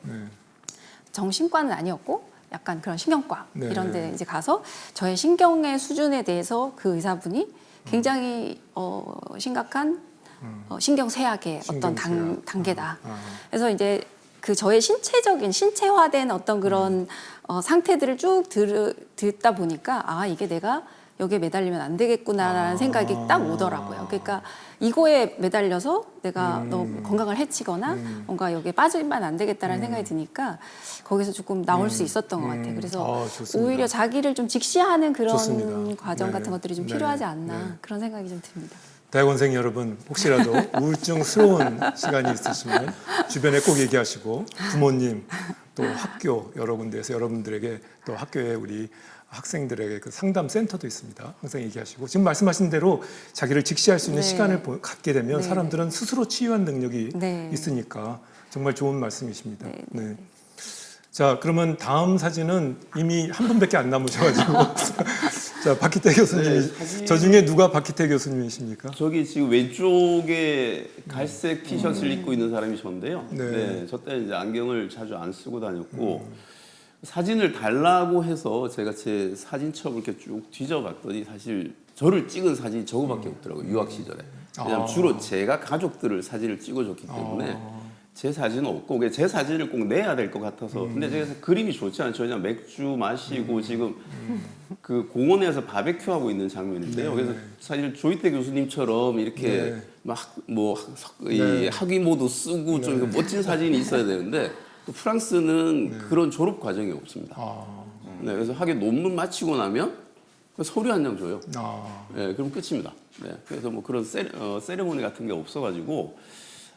정신과는 아니었고 약간 그런 신경과 네. 이런 데 이제 가서 저의 신경의 수준에 대해서 그 의사분이 굉장히 심각한 신경쇠약의 어떤 신경쇠약. 단계다. 그래서 이제 그 저의 신체화된 어떤 그런 상태들을 쭉 듣다 보니까 이게 내가 여기에 매달리면 안 되겠구나라는 생각이 딱 오더라고요. 그러니까 이거에 매달려서 내가 너무 건강을 해치거나 뭔가 여기에 빠지면 안 되겠다라는 생각이 드니까 거기서 조금 나올 수 있었던 것 같아요. 그래서 좋습니다. 오히려 자기를 좀 직시하는 그런 좋습니다. 과정 네. 같은 것들이 좀 네. 필요하지 않나 네. 그런 생각이 좀 듭니다. 대학원생 여러분 혹시라도 우울증스러운 시간이 있으시면 주변에 꼭 얘기하시고 부모님 또 학교 여러 군데에서 여러분들에게 또 학교에 우리 학생들에게 그 상담 센터도 있습니다. 항상 얘기하시고 지금 말씀하신 대로 자기를 직시할 수 있는 네. 시간을 갖게 되면 네. 사람들은 스스로 치유한 능력이 네. 있으니까 정말 좋은 말씀이십니다. 네. 네. 자, 그러면 다음 사진은 이미 한 분밖에 안 남으셔가지고 자, 박희태 교수님, 네, 사진- 저 중에 누가 박희태 교수님이십니까? 저기 지금 왼쪽에 갈색 티셔츠를 입고 있는 사람이 저인데요. 네. 네. 저 때 이제 안경을 자주 안 쓰고 다녔고 사진을 달라고 해서 제가 제 사진첩을 이렇게 쭉 뒤져봤더니 사실 저를 찍은 사진이 저거밖에 없더라고요. 유학 시절에. 왜냐면 주로 제가 가족들을 사진을 찍어줬기 때문에 제 사진은 없고 제 사진을 꼭 내야 될 것 같아서 근데 제가 그림이 좋지 않죠. 그냥 맥주 마시고 지금 그 공원에서 바베큐 하고 있는 장면인데요. 그래서 사실 조이태 교수님처럼 이렇게 막뭐 학위 모드 쓰고 좀 멋진 사진이 있어야 되는데 또 프랑스는 그런 졸업 과정이 없습니다. 네, 그래서 학위 논문 마치고 나면 서류 한 장 줘요. 네, 그럼 끝입니다. 네, 그래서 뭐 그런 세레모니 같은 게 없어가지고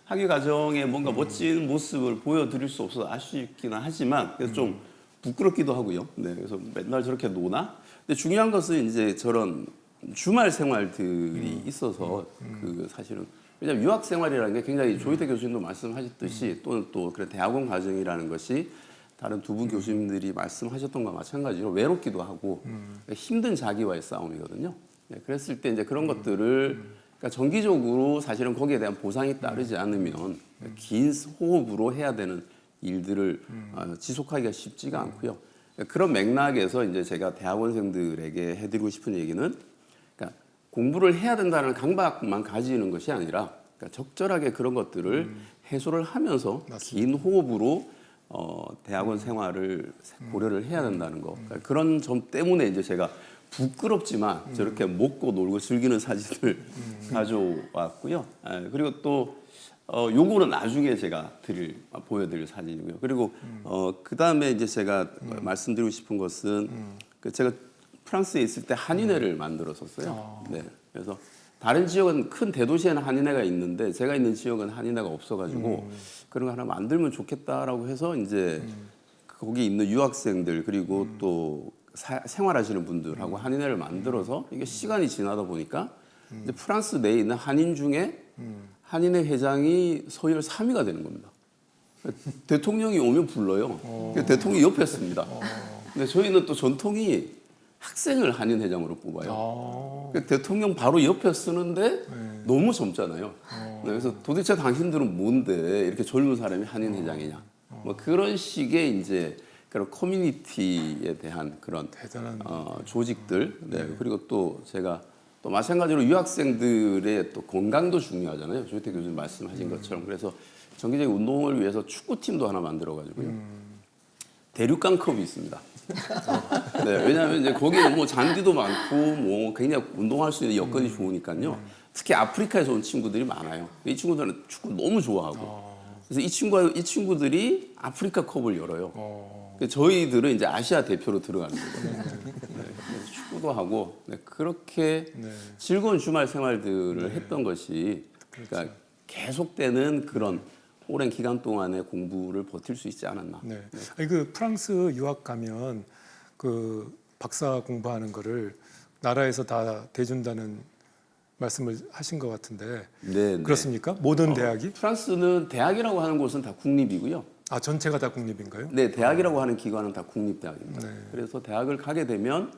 학위 과정에 뭔가 멋진 모습을 보여드릴 수 없어서 아쉽기는 하지만 그래서 좀 부끄럽기도 하고요. 네, 그래서 맨날 저렇게 노나? 근데 중요한 것은 이제 저런 주말 생활들이 있어서 그 사실은 왜냐하면 유학 생활이라는 게 굉장히 조희태 교수님도 말씀하셨듯이 또는 또 그런 대학원 과정이라는 것이 다른 두 분 교수님들이 말씀하셨던 것과 마찬가지로 외롭기도 하고 힘든 자기와의 싸움이거든요. 네, 그랬을 때 이제 그런 것들을 그러니까 정기적으로 사실은 거기에 대한 보상이 따르지 않으면 긴 호흡으로 해야 되는 일들을 지속하기가 쉽지가 않고요. 그런 맥락에서 이제 제가 대학원생들에게 해드리고 싶은 얘기는 그러니까 공부를 해야 된다는 강박만 가지는 것이 아니라 그러니까 적절하게 그런 것들을 해소를 하면서 긴 호흡으로 대학원 생활을 고려를 해야 된다는 거. 그러니까 그런 점 때문에 이제 제가 부끄럽지만 저렇게 먹고 놀고 즐기는 사진을 가져왔고요. 그리고 또 요거는 나중에 제가 보여드릴 사진이고요. 그리고 그 다음에 이제 제가 말씀드리고 싶은 것은 그 제가 프랑스에 있을 때 한인회를 만들었었어요. 네. 그래서 다른 지역은 큰 대도시에는 한인회가 있는데 제가 있는 지역은 한인회가 없어가지고 그런 거 하나 만들면 좋겠다라고 해서 이제 거기 있는 유학생들 그리고 또 생활하시는 분들하고 한인회를 만들어서 이게 시간이 지나다 보니까 이제 프랑스 내에 있는 한인 중에 한인회 회장이 서열 3위가 되는 겁니다. 대통령이 오면 불러요. 대통령이 옆에 씁니다. 근데 저희는 또 전통이 학생을 한인 회장으로 뽑아요. 대통령 바로 옆에 쓰는데 너무 젊잖아요. 그래서 도대체 당신들은 뭔데 이렇게 젊은 사람이 한인 회장이냐. 뭐 그런 식의 이제 그런 커뮤니티에 대한 그런 대단한 조직들. 네. 그리고 또 제가 또 마찬가지로 유학생들의 또 건강도 중요하잖아요. 조희태 교수님 말씀하신 것처럼. 그래서 정기적인 운동을 위해서 축구팀도 하나 만들어가지고요. 대륙간컵이 있습니다. 네, 왜냐하면 이제 거기는 뭐 잔디도 많고 뭐 굉장히 운동할 수 있는 여건이 좋으니까요. 특히 아프리카에서 온 친구들이 많아요. 이 친구들은 축구 너무 좋아하고. 그래서 이 친구들이 아프리카 컵을 열어요. 저희들은 이제 아시아 대표로 들어가는 거거든요. 네, 그래서 축구도 하고 그렇게 즐거운 주말 생활들을 했던 것이 그러니까 계속되는 그런 오랜 기간 동안의 공부를 버틸 수 있지 않았나. 네. 아니, 그 프랑스 유학 가면 그 박사 공부하는 거를 나라에서 다 대준다는 말씀을 하신 것 같은데 네, 그렇습니까? 모든 대학이? 프랑스는 대학이라고 하는 곳은 다 국립이고요. 아, 전체가 다 국립인가요? 네, 대학이라고 하는 기관은 다 국립대학입니다. 그래서 대학을 가게 되면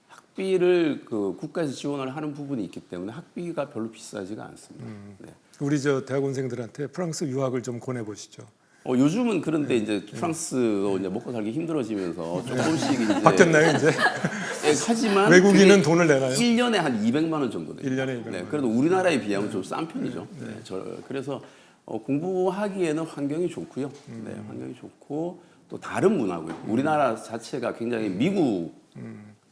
학비를 그 국가에서 지원을 하는 부분이 있기 때문에 학비가 별로 비싸지가 않습니다. 네. 우리 저 대학원생들한테 프랑스 유학을 좀 권해 보시죠. 요즘은 그런데 이제 프랑스도 이제 먹고 살기 힘들어지면서 조금씩 이제 바뀌었나요, 이제? 예, 하지만 외국인은 돈을 내나요? 1년에 한 200만 원 정도 돼요. 1년에 200만 네, 원. 그래도 우리나라에 비하면 좀 싼 편이죠. 네, 그래서 공부하기에는 환경이 좋고요. 네, 환경이 좋고 또 다른 문화고요. 우리나라 자체가 굉장히 미국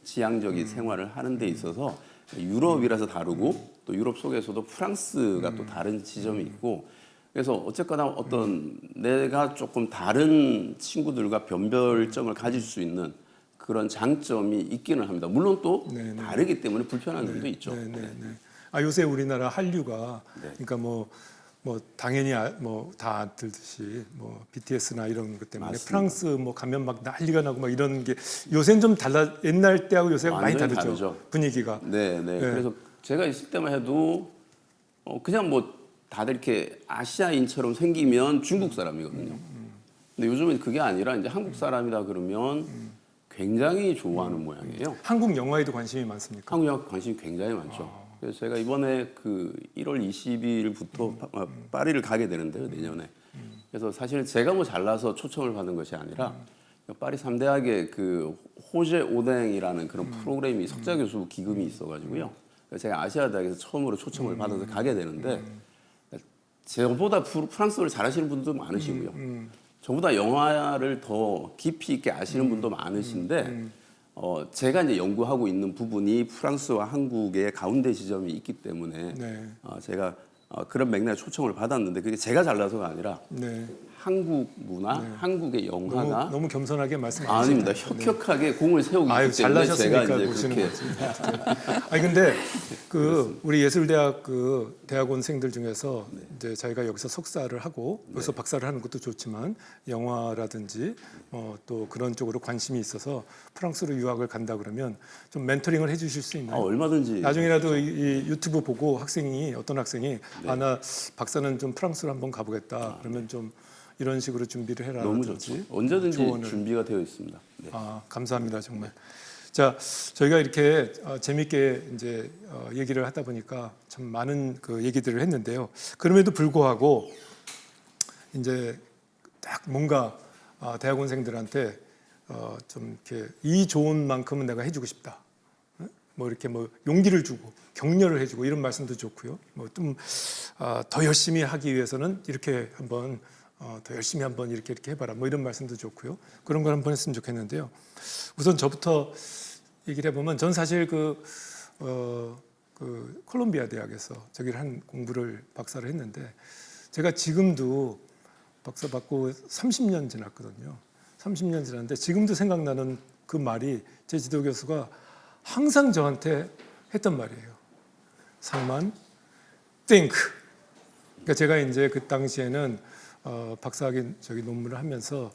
지향적인 생활을 하는 데 있어서 유럽이라서 다르고 또 유럽 속에서도 프랑스가 또 다른 지점이 있고 그래서 어쨌거나 어떤 내가 조금 다른 친구들과 변별점을 가질 수 있는 그런 장점이 있기는 합니다. 물론 또 다르기 때문에 불편한 점도 있죠. 아, 요새 우리나라 한류가 그러니까 뭐 당연히 뭐 다 들듯이 뭐 BTS나 이런 것 때문에 맞습니다. 프랑스 뭐 가면 막 난리가 나고 막 이런 게 요새는 좀 달라 옛날 때하고 요새가 많이 완전히 다르죠. 다르죠. 분위기가. 네. 그래서 제가 있을 때만 해도 그냥 뭐 다들 이렇게 아시아인처럼 생기면 중국 사람이거든요. 근데 요즘은 그게 아니라 이제 한국 사람이다 그러면 굉장히 좋아하는 모양이에요. 한국 영화에도 관심이 많습니까? 한국 영화 관심이 굉장히 많죠. 그래서 제가 이번에 그 1월 22일부터 파리를 가게 되는데요, 내년에. 그래서 사실 제가 뭐 잘나서 초청을 받은 것이 아니라 파리 3대학의 그 호제 오댕이라는 그런 프로그램이 석자 교수 기금이 있어가지고요. 그래서 제가 아시아 대학에서 처음으로 초청을 받아서 가게 되는데 저보다 프랑스어를 잘하시는 분도 많으시고요. 저보다 영화를 더 깊이 있게 아시는 분도 많으신데 제가 이제 연구하고 있는 부분이 프랑스와 한국의 가운데 지점이 있기 때문에 네. 제가 그런 맥락에 초청을 받았는데 그게 제가 잘나서가 아니라 네. 한국 문화, 한국의 영화가 너무 겸손하게 말씀하시네요. 아닙니다. 혁혁하게 공을 세우기 때문에 제가 잘나셨으니까 이제 보시는 그렇게 거지. 아니 근데 그 우리 예술대학 그 대학원생들 중에서 이제 자기가 여기서 석사를 하고 여기서 박사를 하는 것도 좋지만 영화라든지 또 그런 쪽으로 관심이 있어서 프랑스로 유학을 간다 그러면 좀 멘토링을 해주실 수 있나요? 얼마든지 나중이라도 이 유튜브 보고 어떤 학생이 나 박사는 좀 프랑스로 한번 가보겠다 그러면 좀 이런 식으로 준비를 해라. 너무 좋죠. 언제든지 조언을. 준비가 되어 있습니다. 네. 감사합니다 정말. 자, 저희가 이렇게 재밌게 이제 얘기를 하다 보니까 참 많은 그 얘기들을 했는데요. 그럼에도 불구하고 이제 딱 뭔가 대학원생들한테 좀 이렇게 이 좋은 만큼은 내가 해주고 싶다. 뭐 이렇게 뭐 용기를 주고 격려를 해주고 이런 말씀도 좋고요. 뭐 좀 더 열심히 하기 위해서는 이렇게 한번 더 열심히 한번 이렇게 해봐라. 뭐 이런 말씀도 좋고요. 그런 걸 한번 했으면 좋겠는데요. 우선 저부터 얘기를 해보면 전 사실 그 콜롬비아 대학에서 저기를 한 공부를 박사를 했는데 제가 지금도 박사 받고 30년 지났거든요. 30년 지났는데 지금도 생각나는 그 말이 제 지도 교수가 항상 저한테 했던 말이에요. 상만, think. 그러니까 제가 이제 그 당시에는 박사학위 논문을 하면서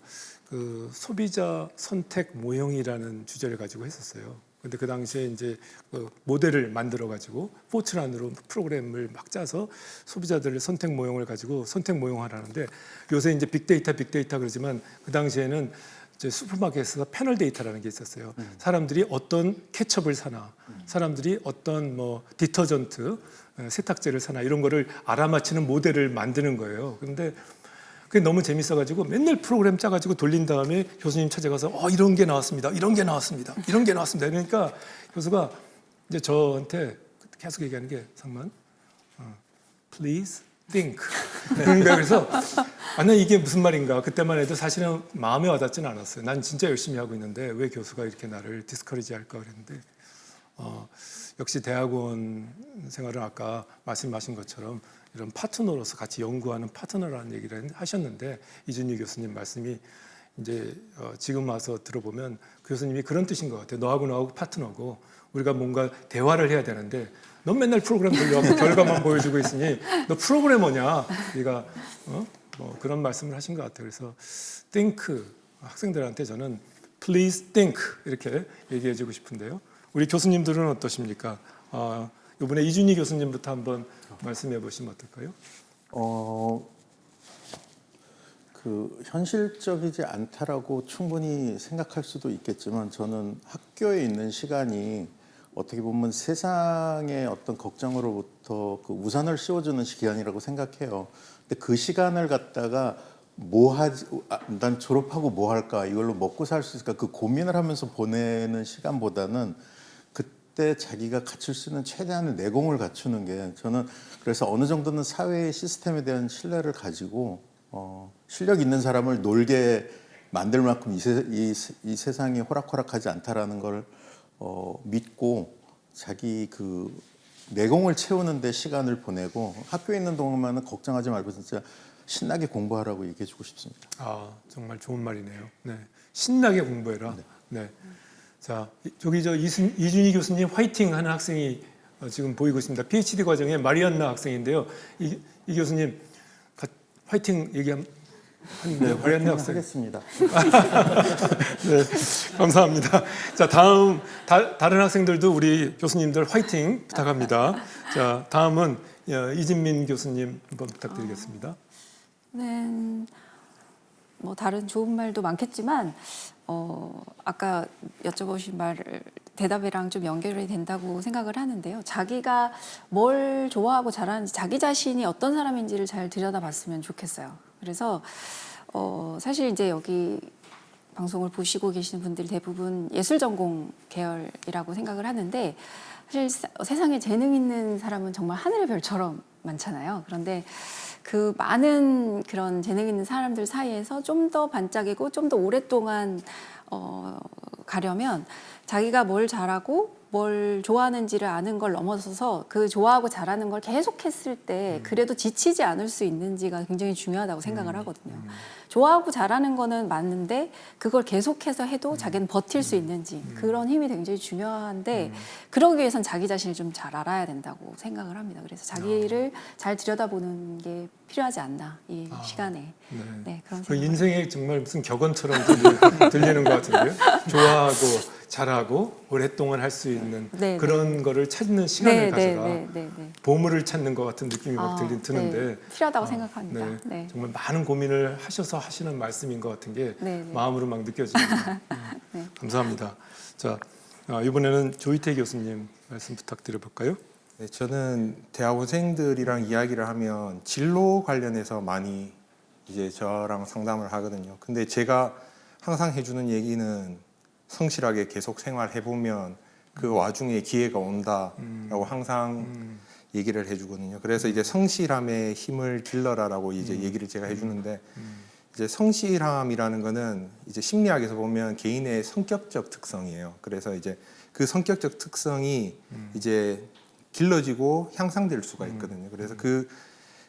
그 소비자 선택 모형이라는 주제를 가지고 했었어요. 근데 그 당시에 이제 그 모델을 만들어 가지고 포트란으로 프로그램을 막 짜서 소비자들의 선택 모형을 가지고 선택 모형화하는데 요새 이제 빅데이터 그러지만 그 당시에는 이제 슈퍼마켓에서 패널 데이터라는 게 있었어요. 사람들이 어떤 케첩을 사나, 사람들이 어떤 뭐 디터전트, 세탁제를 사나 이런 거를 알아맞히는 모델을 만드는 거예요. 그런데 그게 너무 재밌어가지고 맨날 프로그램 짜가지고 돌린 다음에 교수님 찾아가서 이런 게 나왔습니다. 이런 게 나왔습니다. 이런 게 나왔습니다. 그러니까 교수가 이제 저한테 계속 얘기하는 게 상만, please think. 그러니까 그래서 난 이게 무슨 말인가 그때만 해도 사실은 마음에 와닿지는 않았어요. 난 진짜 열심히 하고 있는데 왜 교수가 이렇게 나를 디스커리지 할까 그랬는데 역시 대학원 생활은 아까 말씀하신 것처럼 이런 파트너로서 같이 연구하는 파트너라는 얘기를 하셨는데 이준희 교수님 말씀이 이제 지금 와서 들어보면 교수님이 그런 뜻인 것 같아요. 너하고 나하고 파트너고 우리가 뭔가 대화를 해야 되는데 넌 맨날 프로그램 돌려갖고 결과만 보여주고 있으니 너 프로그래머냐? 네가 뭐 그런 말씀을 하신 것 같아요. 그래서 think 학생들한테 저는 please think 이렇게 얘기해주고 싶은데요. 우리 교수님들은 어떠십니까? 이번에 이준희 교수님부터 한번 말씀해 보시면 어떨까요? 그 현실적이지 않다라고 충분히 생각할 수도 있겠지만 저는 학교에 있는 시간이 어떻게 보면 세상의 어떤 걱정으로부터 그 우산을 씌워주는 기간이라고 생각해요. 근데 그 시간을 갖다가 뭐 하지? 난 졸업하고 뭐 할까? 이걸로 먹고 살 수 있을까? 그 고민을 하면서 보내는 시간보다는 그때 자기가 갖출 수 있는 최대한의 내공을 갖추는 게 저는 그래서 어느 정도는 사회의 시스템에 대한 신뢰를 가지고 실력 있는 사람을 놀게 만들 만큼 이 세상이 호락호락하지 않다라는 걸 믿고 자기 그 내공을 채우는 데 시간을 보내고 학교에 있는 동안만은 걱정하지 말고 진짜 신나게 공부하라고 얘기해주고 싶습니다. 정말 좋은 말이네요. 네, 신나게 공부해라. 네. 자, 저기 이준희 교수님 화이팅 하는 학생이 지금 보이고 있습니다. PhD 과정에 마리안나 학생인데요. 이 교수님 화이팅 얘기하면 마리안나 학생 하겠습니다. 네, 감사합니다. 자, 다른 학생들도 우리 교수님들 화이팅 부탁합니다. 자, 다음은 이진민 교수님 한번 부탁드리겠습니다. 네, 뭐 다른 좋은 말도 많겠지만 아까 여쭤보신 말을 대답이랑 좀 연결이 된다고 생각을 하는데요. 자기가 뭘 좋아하고 잘하는지 자기 자신이 어떤 사람인지를 잘 들여다봤으면 좋겠어요. 그래서 사실 이제 여기 방송을 보시고 계시는 분들 대부분 예술 전공 계열이라고 생각을 하는데 사실 세상에 재능 있는 사람은 정말 하늘의 별처럼 많잖아요. 그런데 그 많은 그런 재능 있는 사람들 사이에서 좀 더 반짝이고 좀 더 오랫동안 가려면 자기가 뭘 잘하고 뭘 좋아하는지를 아는 걸 넘어서서 그 좋아하고 잘하는 걸 계속했을 때 그래도 지치지 않을 수 있는지가 굉장히 중요하다고 생각을 하거든요. 좋아하고 잘하는 거는 맞는데 그걸 계속해서 해도 자기는 버틸 수 있는지 그런 힘이 굉장히 중요한데 그러기 위해선 자기 자신을 좀 잘 알아야 된다고 생각을 합니다. 그래서 자기를 잘 들여다보는 게 필요하지 않나 이 시간에. 네, 그런 그 생각. 인생에 정말 무슨 격언처럼 들리는 것 같은데요. 좋아하고 잘하고 오랫동안 할 수 있는 네, 그런 거를 찾는 시간을 가져라. 네. 보물을 찾는 것 같은 느낌이 막 드는데 네, 필요하다고 생각합니다. 네, 네. 정말 많은 고민을 하셔서 하시는 말씀인 것 같은 게 네. 마음으로 막 느껴집니다. 네. 감사합니다. 자, 이번에는 조이태 교수님 말씀 부탁드려 볼까요? 네, 저는 대학원생들이랑 이야기를 하면 진로 관련해서 많이 이제 저랑 상담을 하거든요. 근데 제가 항상 해주는 얘기는 성실하게 계속 생활해 보면 그 와중에 기회가 온다라고 항상 얘기를 해주거든요. 그래서 이제 성실함의 힘을 길러라라고 이제 얘기를 제가 해주는데 이제 성실함이라는 거는 이제 심리학에서 보면 개인의 성격적 특성이에요. 그래서 이제 그 성격적 특성이 이제 길러지고 향상될 수가 있거든요. 그래서 그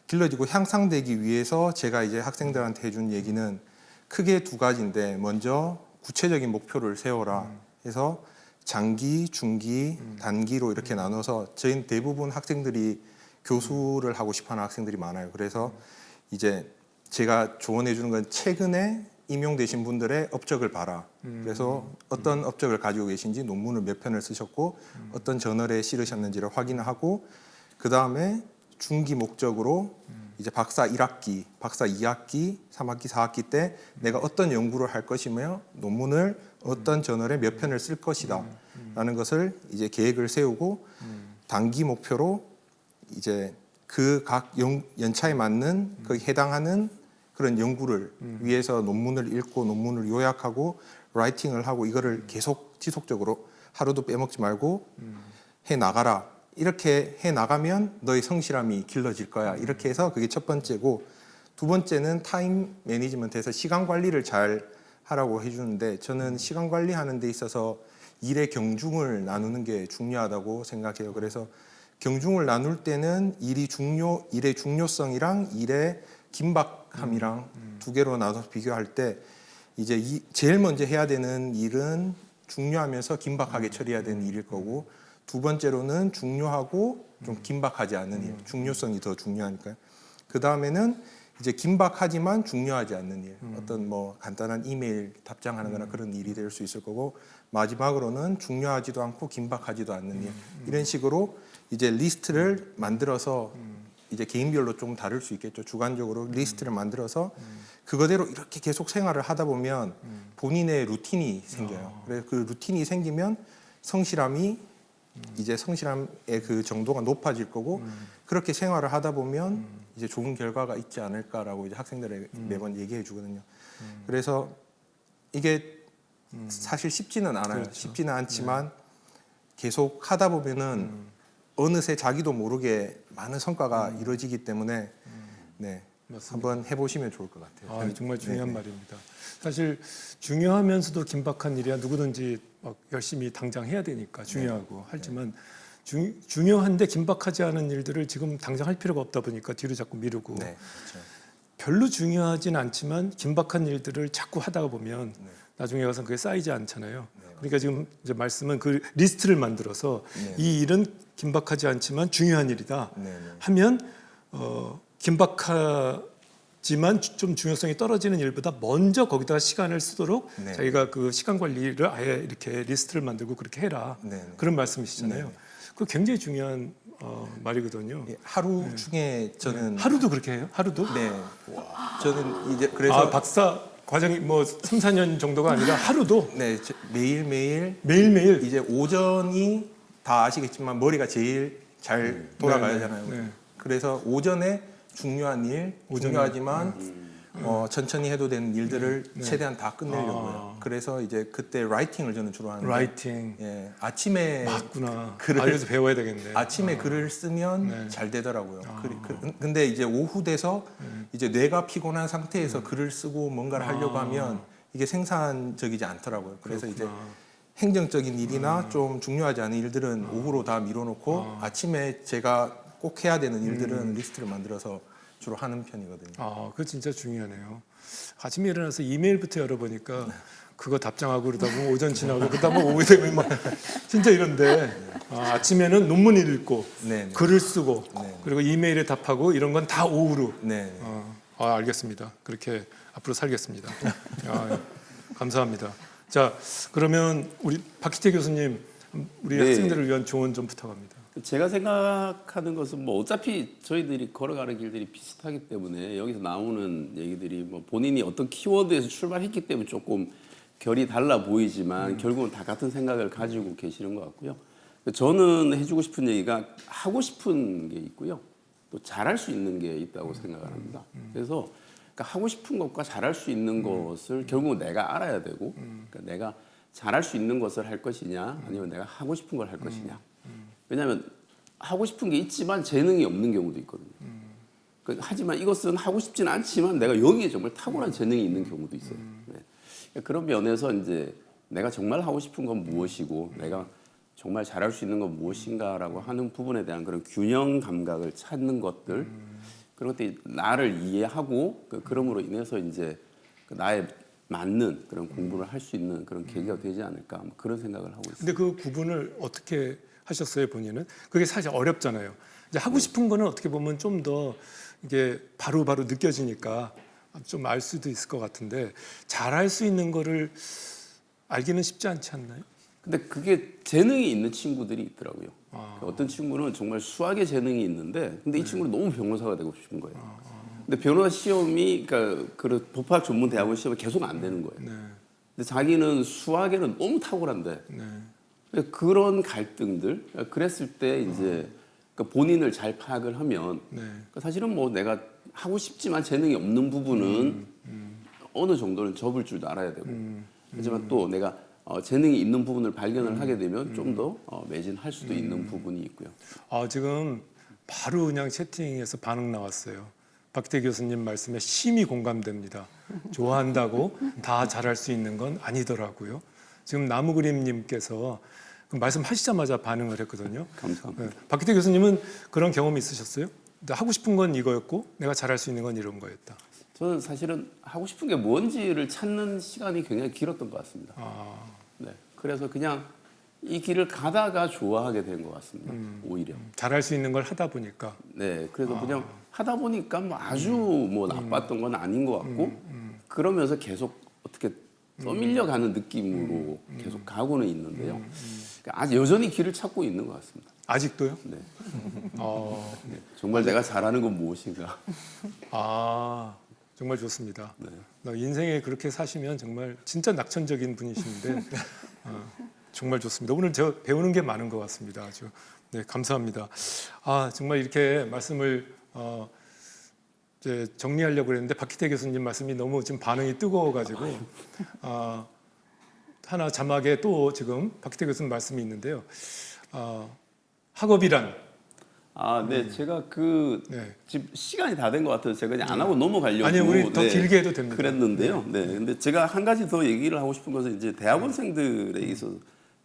길러지고 향상되기 위해서 제가 이제 학생들한테 해준 얘기는 크게 두 가지인데 먼저 구체적인 목표를 세워라 해서 장기, 중기, 단기로 이렇게 나눠서 저희 대부분 학생들이 교수를 하고 싶어하는 학생들이 많아요. 그래서 이제 제가 조언해 주는 건 최근에 임용되신 분들의 업적을 봐라. 그래서 어떤 업적을 가지고 계신지 논문을 몇 편을 쓰셨고 어떤 저널에 실으셨는지를 확인하고 그 다음에 중기 목적으로 이제 박사 1학기, 박사 2학기, 3학기, 4학기 때 내가 어떤 연구를 할 것이며 논문을 어떤 저널에 몇 편을 쓸 것이다 라는 것을 이제 계획을 세우고 단기 목표로 이제 그 각 연차에 맞는 거기에 해당하는 그런 연구를 위해서 논문을 읽고 논문을 요약하고 라이팅을 하고 이거를 계속 지속적으로 하루도 빼먹지 말고 해 나가라. 이렇게 해 나가면 너의 성실함이 길러질 거야. 이렇게 해서 그게 첫 번째고 두 번째는 타임 매니지먼트에서 시간 관리를 잘 하라고 해주는데 저는 시간 관리하는 데 있어서 일의 경중을 나누는 게 중요하다고 생각해요. 그래서 경중을 나눌 때는 일의 중요성이랑 일의 긴박함이랑 두 개로 나눠서 비교할 때 이제 제일 먼저 해야 되는 일은 중요하면서 긴박하게 처리해야 되는 일일 거고 두 번째로는 중요하고 좀 긴박하지 않은 일, 중요성이 더 중요하니까요. 그 다음에는 이제 긴박하지만 중요하지 않는 일, 어떤 뭐 간단한 이메일 답장하는 거나 그런 일이 될 수 있을 거고 마지막으로는 중요하지도 않고 긴박하지도 않는 일, 이런 식으로 이제 리스트를 만들어서 이제 개인별로 좀 다를 수 있겠죠. 주관적으로 리스트를 만들어서 그거대로 이렇게 계속 생활을 하다 보면 본인의 루틴이 생겨요. 그래서 그 루틴이 생기면 성실함이 이제 성실함의 그 정도가 높아질 거고 그렇게 생활을 하다 보면 이제 좋은 결과가 있지 않을까라고 이제 학생들에게 매번 얘기해 주거든요. 그래서 이게 사실 쉽지는 않아요. 그렇죠. 쉽지는 않지만 계속 하다 보면은 어느새 자기도 모르게 많은 성과가 이루어지기 때문에 네, 한번 해보시면 좋을 것 같아요. 정말 중요한 네. 말입니다. 사실 중요하면서도 긴박한 일이야 누구든지 막 열심히 당장 해야 되니까 중요하고 하지만 중요한데 긴박하지 않은 일들을 지금 당장 할 필요가 없다 보니까 뒤로 자꾸 미루고 네, 그렇죠. 별로 중요하진 않지만 긴박한 일들을 자꾸 하다가 보면 나중에 가서 그게 쌓이지 않잖아요. 그러니까 지금 이제 말씀은 그 리스트를 만들어서 이 일은 긴박하지 않지만 중요한 일이다 하면 긴박하지만 좀 중요성이 떨어지는 일보다 먼저 거기다가 시간을 쓰도록 자기가 그 시간 관리를 아예 이렇게 리스트를 만들고 그렇게 해라 그런 말씀이시잖아요. 그거 굉장히 중요한 말이거든요. 예, 하루 중에 저는 하루도 그렇게 해요? 하루도? 네, 저는 이제 그래서 박사 과정이 뭐 3, 4년 정도가 아니라 하루도 네, 매일매일 매일매일 이제 오전이 다 아시겠지만 머리가 제일 잘 돌아가야 네, 하잖아요. 네. 그래서 오전에 중요한 일, 오전에. 중요하지만 천천히 해도 되는 일들을 최대한 다 끝내려고요. 그래서 이제 그때 라이팅을 저는 주로 하는데 라이팅 예, 아침에 맞구나. 글을- 여기서 배워야 되겠네. 아침에 글을 쓰면 잘 되더라고요. 근데 이제 오후 돼서 이제 뇌가 피곤한 상태에서 글을 쓰고 뭔가를 하려고 하면 이게 생산적이지 않더라고요. 그래서 이제 행정적인 일이나 좀 중요하지 않은 일들은 오후로 다 밀어놓고 아침에 제가 꼭 해야 되는 일들은 리스트를 만들어서 주로 하는 편이거든요. 그거 진짜 중요하네요. 아침에 일어나서 이메일부터 열어보니까 그거 답장하고 그러다 보면 오전 지나고 그러다 보면 오후 되면 막 진짜 이런데 아침에는 논문 읽고 네, 네. 글을 쓰고 네. 그리고 이메일에 답하고 이런 건 다 오후로. 네. 알겠습니다. 그렇게 앞으로 살겠습니다. 감사합니다. 자, 그러면 우리 박희태 교수님, 우리 네. 학생들을 위한 조언 좀 부탁합니다. 제가 생각하는 것은 뭐 어차피 저희들이 걸어가는 길들이 비슷하기 때문에 여기서 나오는 얘기들이 뭐 본인이 어떤 키워드에서 출발했기 때문에 조금 결이 달라 보이지만 결국은 다 같은 생각을 가지고 계시는 것 같고요. 저는 해주고 싶은 얘기가 하고 싶은 게 있고요. 또 잘할 수 있는 게 있다고 생각을 합니다. 그래서 그러니까 하고 싶은 것과 잘할 수 있는 것을 결국은 내가 알아야 되고 그러니까 내가 잘할 수 있는 것을 할 것이냐 아니면 내가 하고 싶은 걸 할 것이냐. 왜냐하면 하고 싶은 게 있지만 재능이 없는 경우도 있거든요. 하지만 이것은 하고 싶지는 않지만 내가 여기에 정말 탁월한 재능이 있는 경우도 있어요. 네. 그런 면에서 이제 내가 정말 하고 싶은 건 무엇이고 내가 정말 잘할 수 있는 건 무엇인가라고 하는 부분에 대한 그런 균형 감각을 찾는 것들 그런 것들이 나를 이해하고 그럼으로 인해서 이제 나에 맞는 그런 공부를 할 수 있는 그런 계기가 되지 않을까 뭐 그런 생각을 하고 있습니다. 근데 그 구분을 어떻게 하셨어요, 본인은? 그게 사실 어렵잖아요. 이제 하고 싶은 거는 어떻게 보면 좀 더 이게 바로바로 느껴지니까 좀 알 수도 있을 것 같은데 잘할 수 있는 거를 알기는 쉽지 않지 않나요? 근데 그게 재능이 있는 친구들이 있더라고요. 어떤 친구는 정말 수학에 재능이 있는데 근데 이 친구는 너무 변호사가 되고 싶은 거예요. 근데 변호사 시험이 그러니까 그 법학 전문 대학원 시험이 계속 안 되는 거예요. 네. 근데 자기는 수학에는 너무 탁월한데 네. 그런 갈등들 그랬을 때 이제 그러니까 본인을 잘 파악을 하면 네. 그러니까 사실은 뭐 내가 하고 싶지만 재능이 없는 부분은 어느 정도는 접을 줄도 알아야 되고 하지만 또 내가 재능이 있는 부분을 발견을 하게 되면 좀 더 매진할 수도 있는 부분이 있고요. 지금 바로 그냥 채팅에서 반응 나왔어요. 박희태 교수님 말씀에 심히 공감됩니다. 좋아한다고 다 잘할 수 있는 건 아니더라고요. 지금 나무그림님께서 그 말씀하시자마자 반응을 했거든요. 감사합니다. 네. 박희태 교수님은 그런 경험이 있으셨어요? 하고 싶은 건 이거였고 내가 잘할 수 있는 건 이런 거였다. 저는 사실은 하고 싶은 게 뭔지를 찾는 시간이 굉장히 길었던 것 같습니다. 네, 그래서 그냥 이 길을 가다가 좋아하게 된 것 같습니다. 오히려. 잘할 수 있는 걸 하다 보니까. 네, 그래서 그냥 하다 보니까 뭐 아주 뭐 나빴던 건 아닌 것 같고 그러면서 계속 어떻게 떠밀려가는 느낌으로 계속 가고는 있는데요. 그러니까 아직 여전히 길을 찾고 있는 것 같습니다. 아직도요? 네. 네. 정말 내가 잘하는 건 무엇인가? 정말 좋습니다. 네. 인생에 그렇게 사시면 정말 진짜 낙천적인 분이신데 정말 좋습니다. 오늘 저 배우는 게 많은 것 같습니다. 아주 네, 감사합니다. 정말 이렇게 말씀을 이제 정리하려고 했는데 박희태 교수님 말씀이 너무 지금 반응이 뜨거워가지고 하나 자막에 또 지금 박희태 교수님 말씀이 있는데요. 학업이란 네, 제가 네. 지금 시간이 다 된 것 같아서 제가 그냥 안 하고 넘어가려고. 아니요, 우리 더 길게 해도 됩니다. 그랬는데요. 네, 근데 제가 한 가지 더 얘기를 하고 싶은 것은 이제 대학원생들에 있어서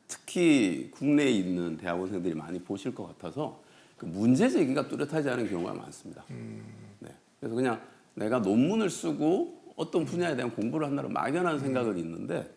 특히 국내에 있는 대학원생들이 많이 보실 것 같아서 그 문제 제기가 뚜렷하지 않은 경우가 많습니다. 네, 그래서 그냥 내가 논문을 쓰고 어떤 분야에 대한 공부를 한다는 막연한 생각은 있는데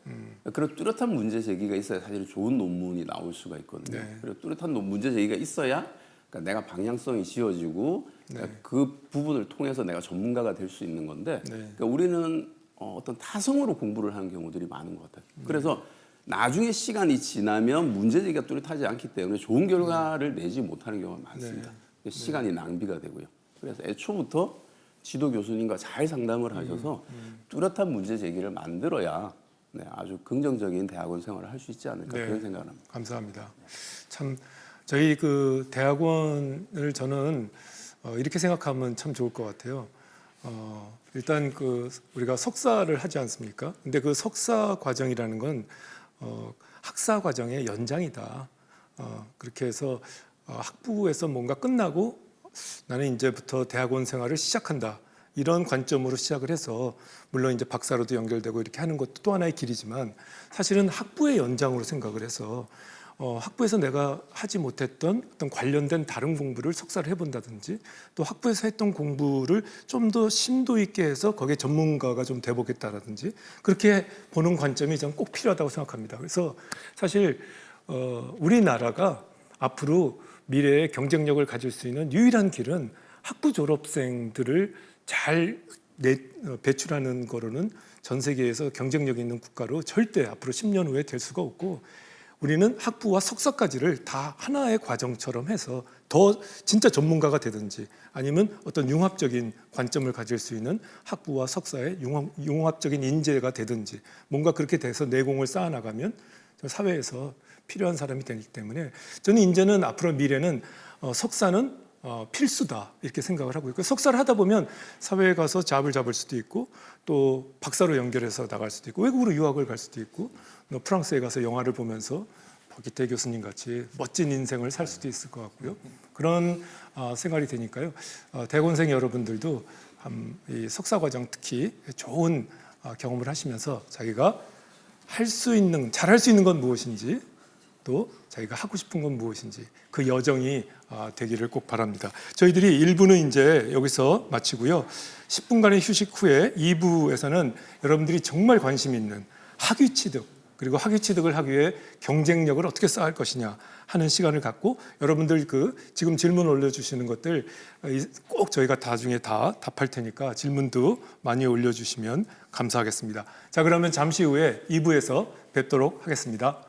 그런 뚜렷한 문제 제기가 있어야 사실 좋은 논문이 나올 수가 있거든요. 네. 그리고 뚜렷한 문제 제기가 있어야 그러니까 내가 방향성이 지어지고 그러니까 그 부분을 통해서 내가 전문가가 될 수 있는 건데 그러니까 우리는 어떤 타성으로 공부를 하는 경우들이 많은 것 같아요. 그래서 나중에 시간이 지나면 문제 제기가 뚜렷하지 않기 때문에 좋은 결과를 내지 못하는 경우가 많습니다. 시간이 낭비가 되고요. 그래서 애초부터 지도 교수님과 잘 상담을 하셔서 뚜렷한 문제 제기를 만들어야 네, 아주 긍정적인 대학원 생활을 할 수 있지 않을까 네. 그런 생각을 합니다. 감사합니다. 참 저희 그 대학원을 저는 이렇게 생각하면 참 좋을 것 같아요. 일단 그 우리가 석사를 하지 않습니까? 근데 그 석사 과정이라는 건 학사 과정의 연장이다. 그렇게 해서 학부에서 뭔가 끝나고 나는 이제부터 대학원 생활을 시작한다. 이런 관점으로 시작을 해서 물론 이제 박사로도 연결되고 이렇게 하는 것도 또 하나의 길이지만 사실은 학부의 연장으로 생각을 해서 학부에서 내가 하지 못했던 어떤 관련된 다른 공부를 석사를 해본다든지 또 학부에서 했던 공부를 좀 더 심도 있게 해서 거기에 전문가가 좀 돼보겠다라든지 그렇게 보는 관점이 저는 꼭 필요하다고 생각합니다. 그래서 사실 우리나라가 앞으로 미래의 경쟁력을 가질 수 있는 유일한 길은 학부 졸업생들을 잘 배출하는 거로는 전 세계에서 경쟁력 있는 국가로 절대 앞으로 10년 후에 될 수가 없고 우리는 학부와 석사까지를 다 하나의 과정처럼 해서 더 진짜 전문가가 되든지 아니면 어떤 융합적인 관점을 가질 수 있는 학부와 석사의 융합적인 인재가 되든지 뭔가 그렇게 돼서 내공을 쌓아나가면 사회에서 필요한 사람이 되기 때문에 저는 이제는 앞으로 미래는 석사는 필수다 이렇게 생각을 하고 있고 석사를 하다 보면 사회에 가서 잡을 잡을 수도 있고 또 박사로 연결해서 나갈 수도 있고 외국으로 유학을 갈 수도 있고 프랑스에 가서 영화를 보면서 박기태 교수님 같이 멋진 인생을 살 수도 있을 것 같고요. 그런 생활이 되니까요. 대학원생 여러분들도 이 석사 과정 특히 좋은 경험을 하시면서 자기가 할 수 있는 잘할 수 있는 건 무엇인지 또 자기가 하고 싶은 건 무엇인지 그 여정이 되기를 꼭 바랍니다. 저희들이 1부는 이제 여기서 마치고요. 10분간의 휴식 후에 2부에서는 여러분들이 정말 관심 있는 학위 취득 그리고 학위 취득을 하기 위해 경쟁력을 어떻게 쌓을 것이냐 하는 시간을 갖고 여러분들 그 지금 질문 올려주시는 것들 꼭 저희가 나중에 다 답할 테니까 질문도 많이 올려주시면 감사하겠습니다. 자, 그러면 잠시 후에 2부에서 뵙도록 하겠습니다.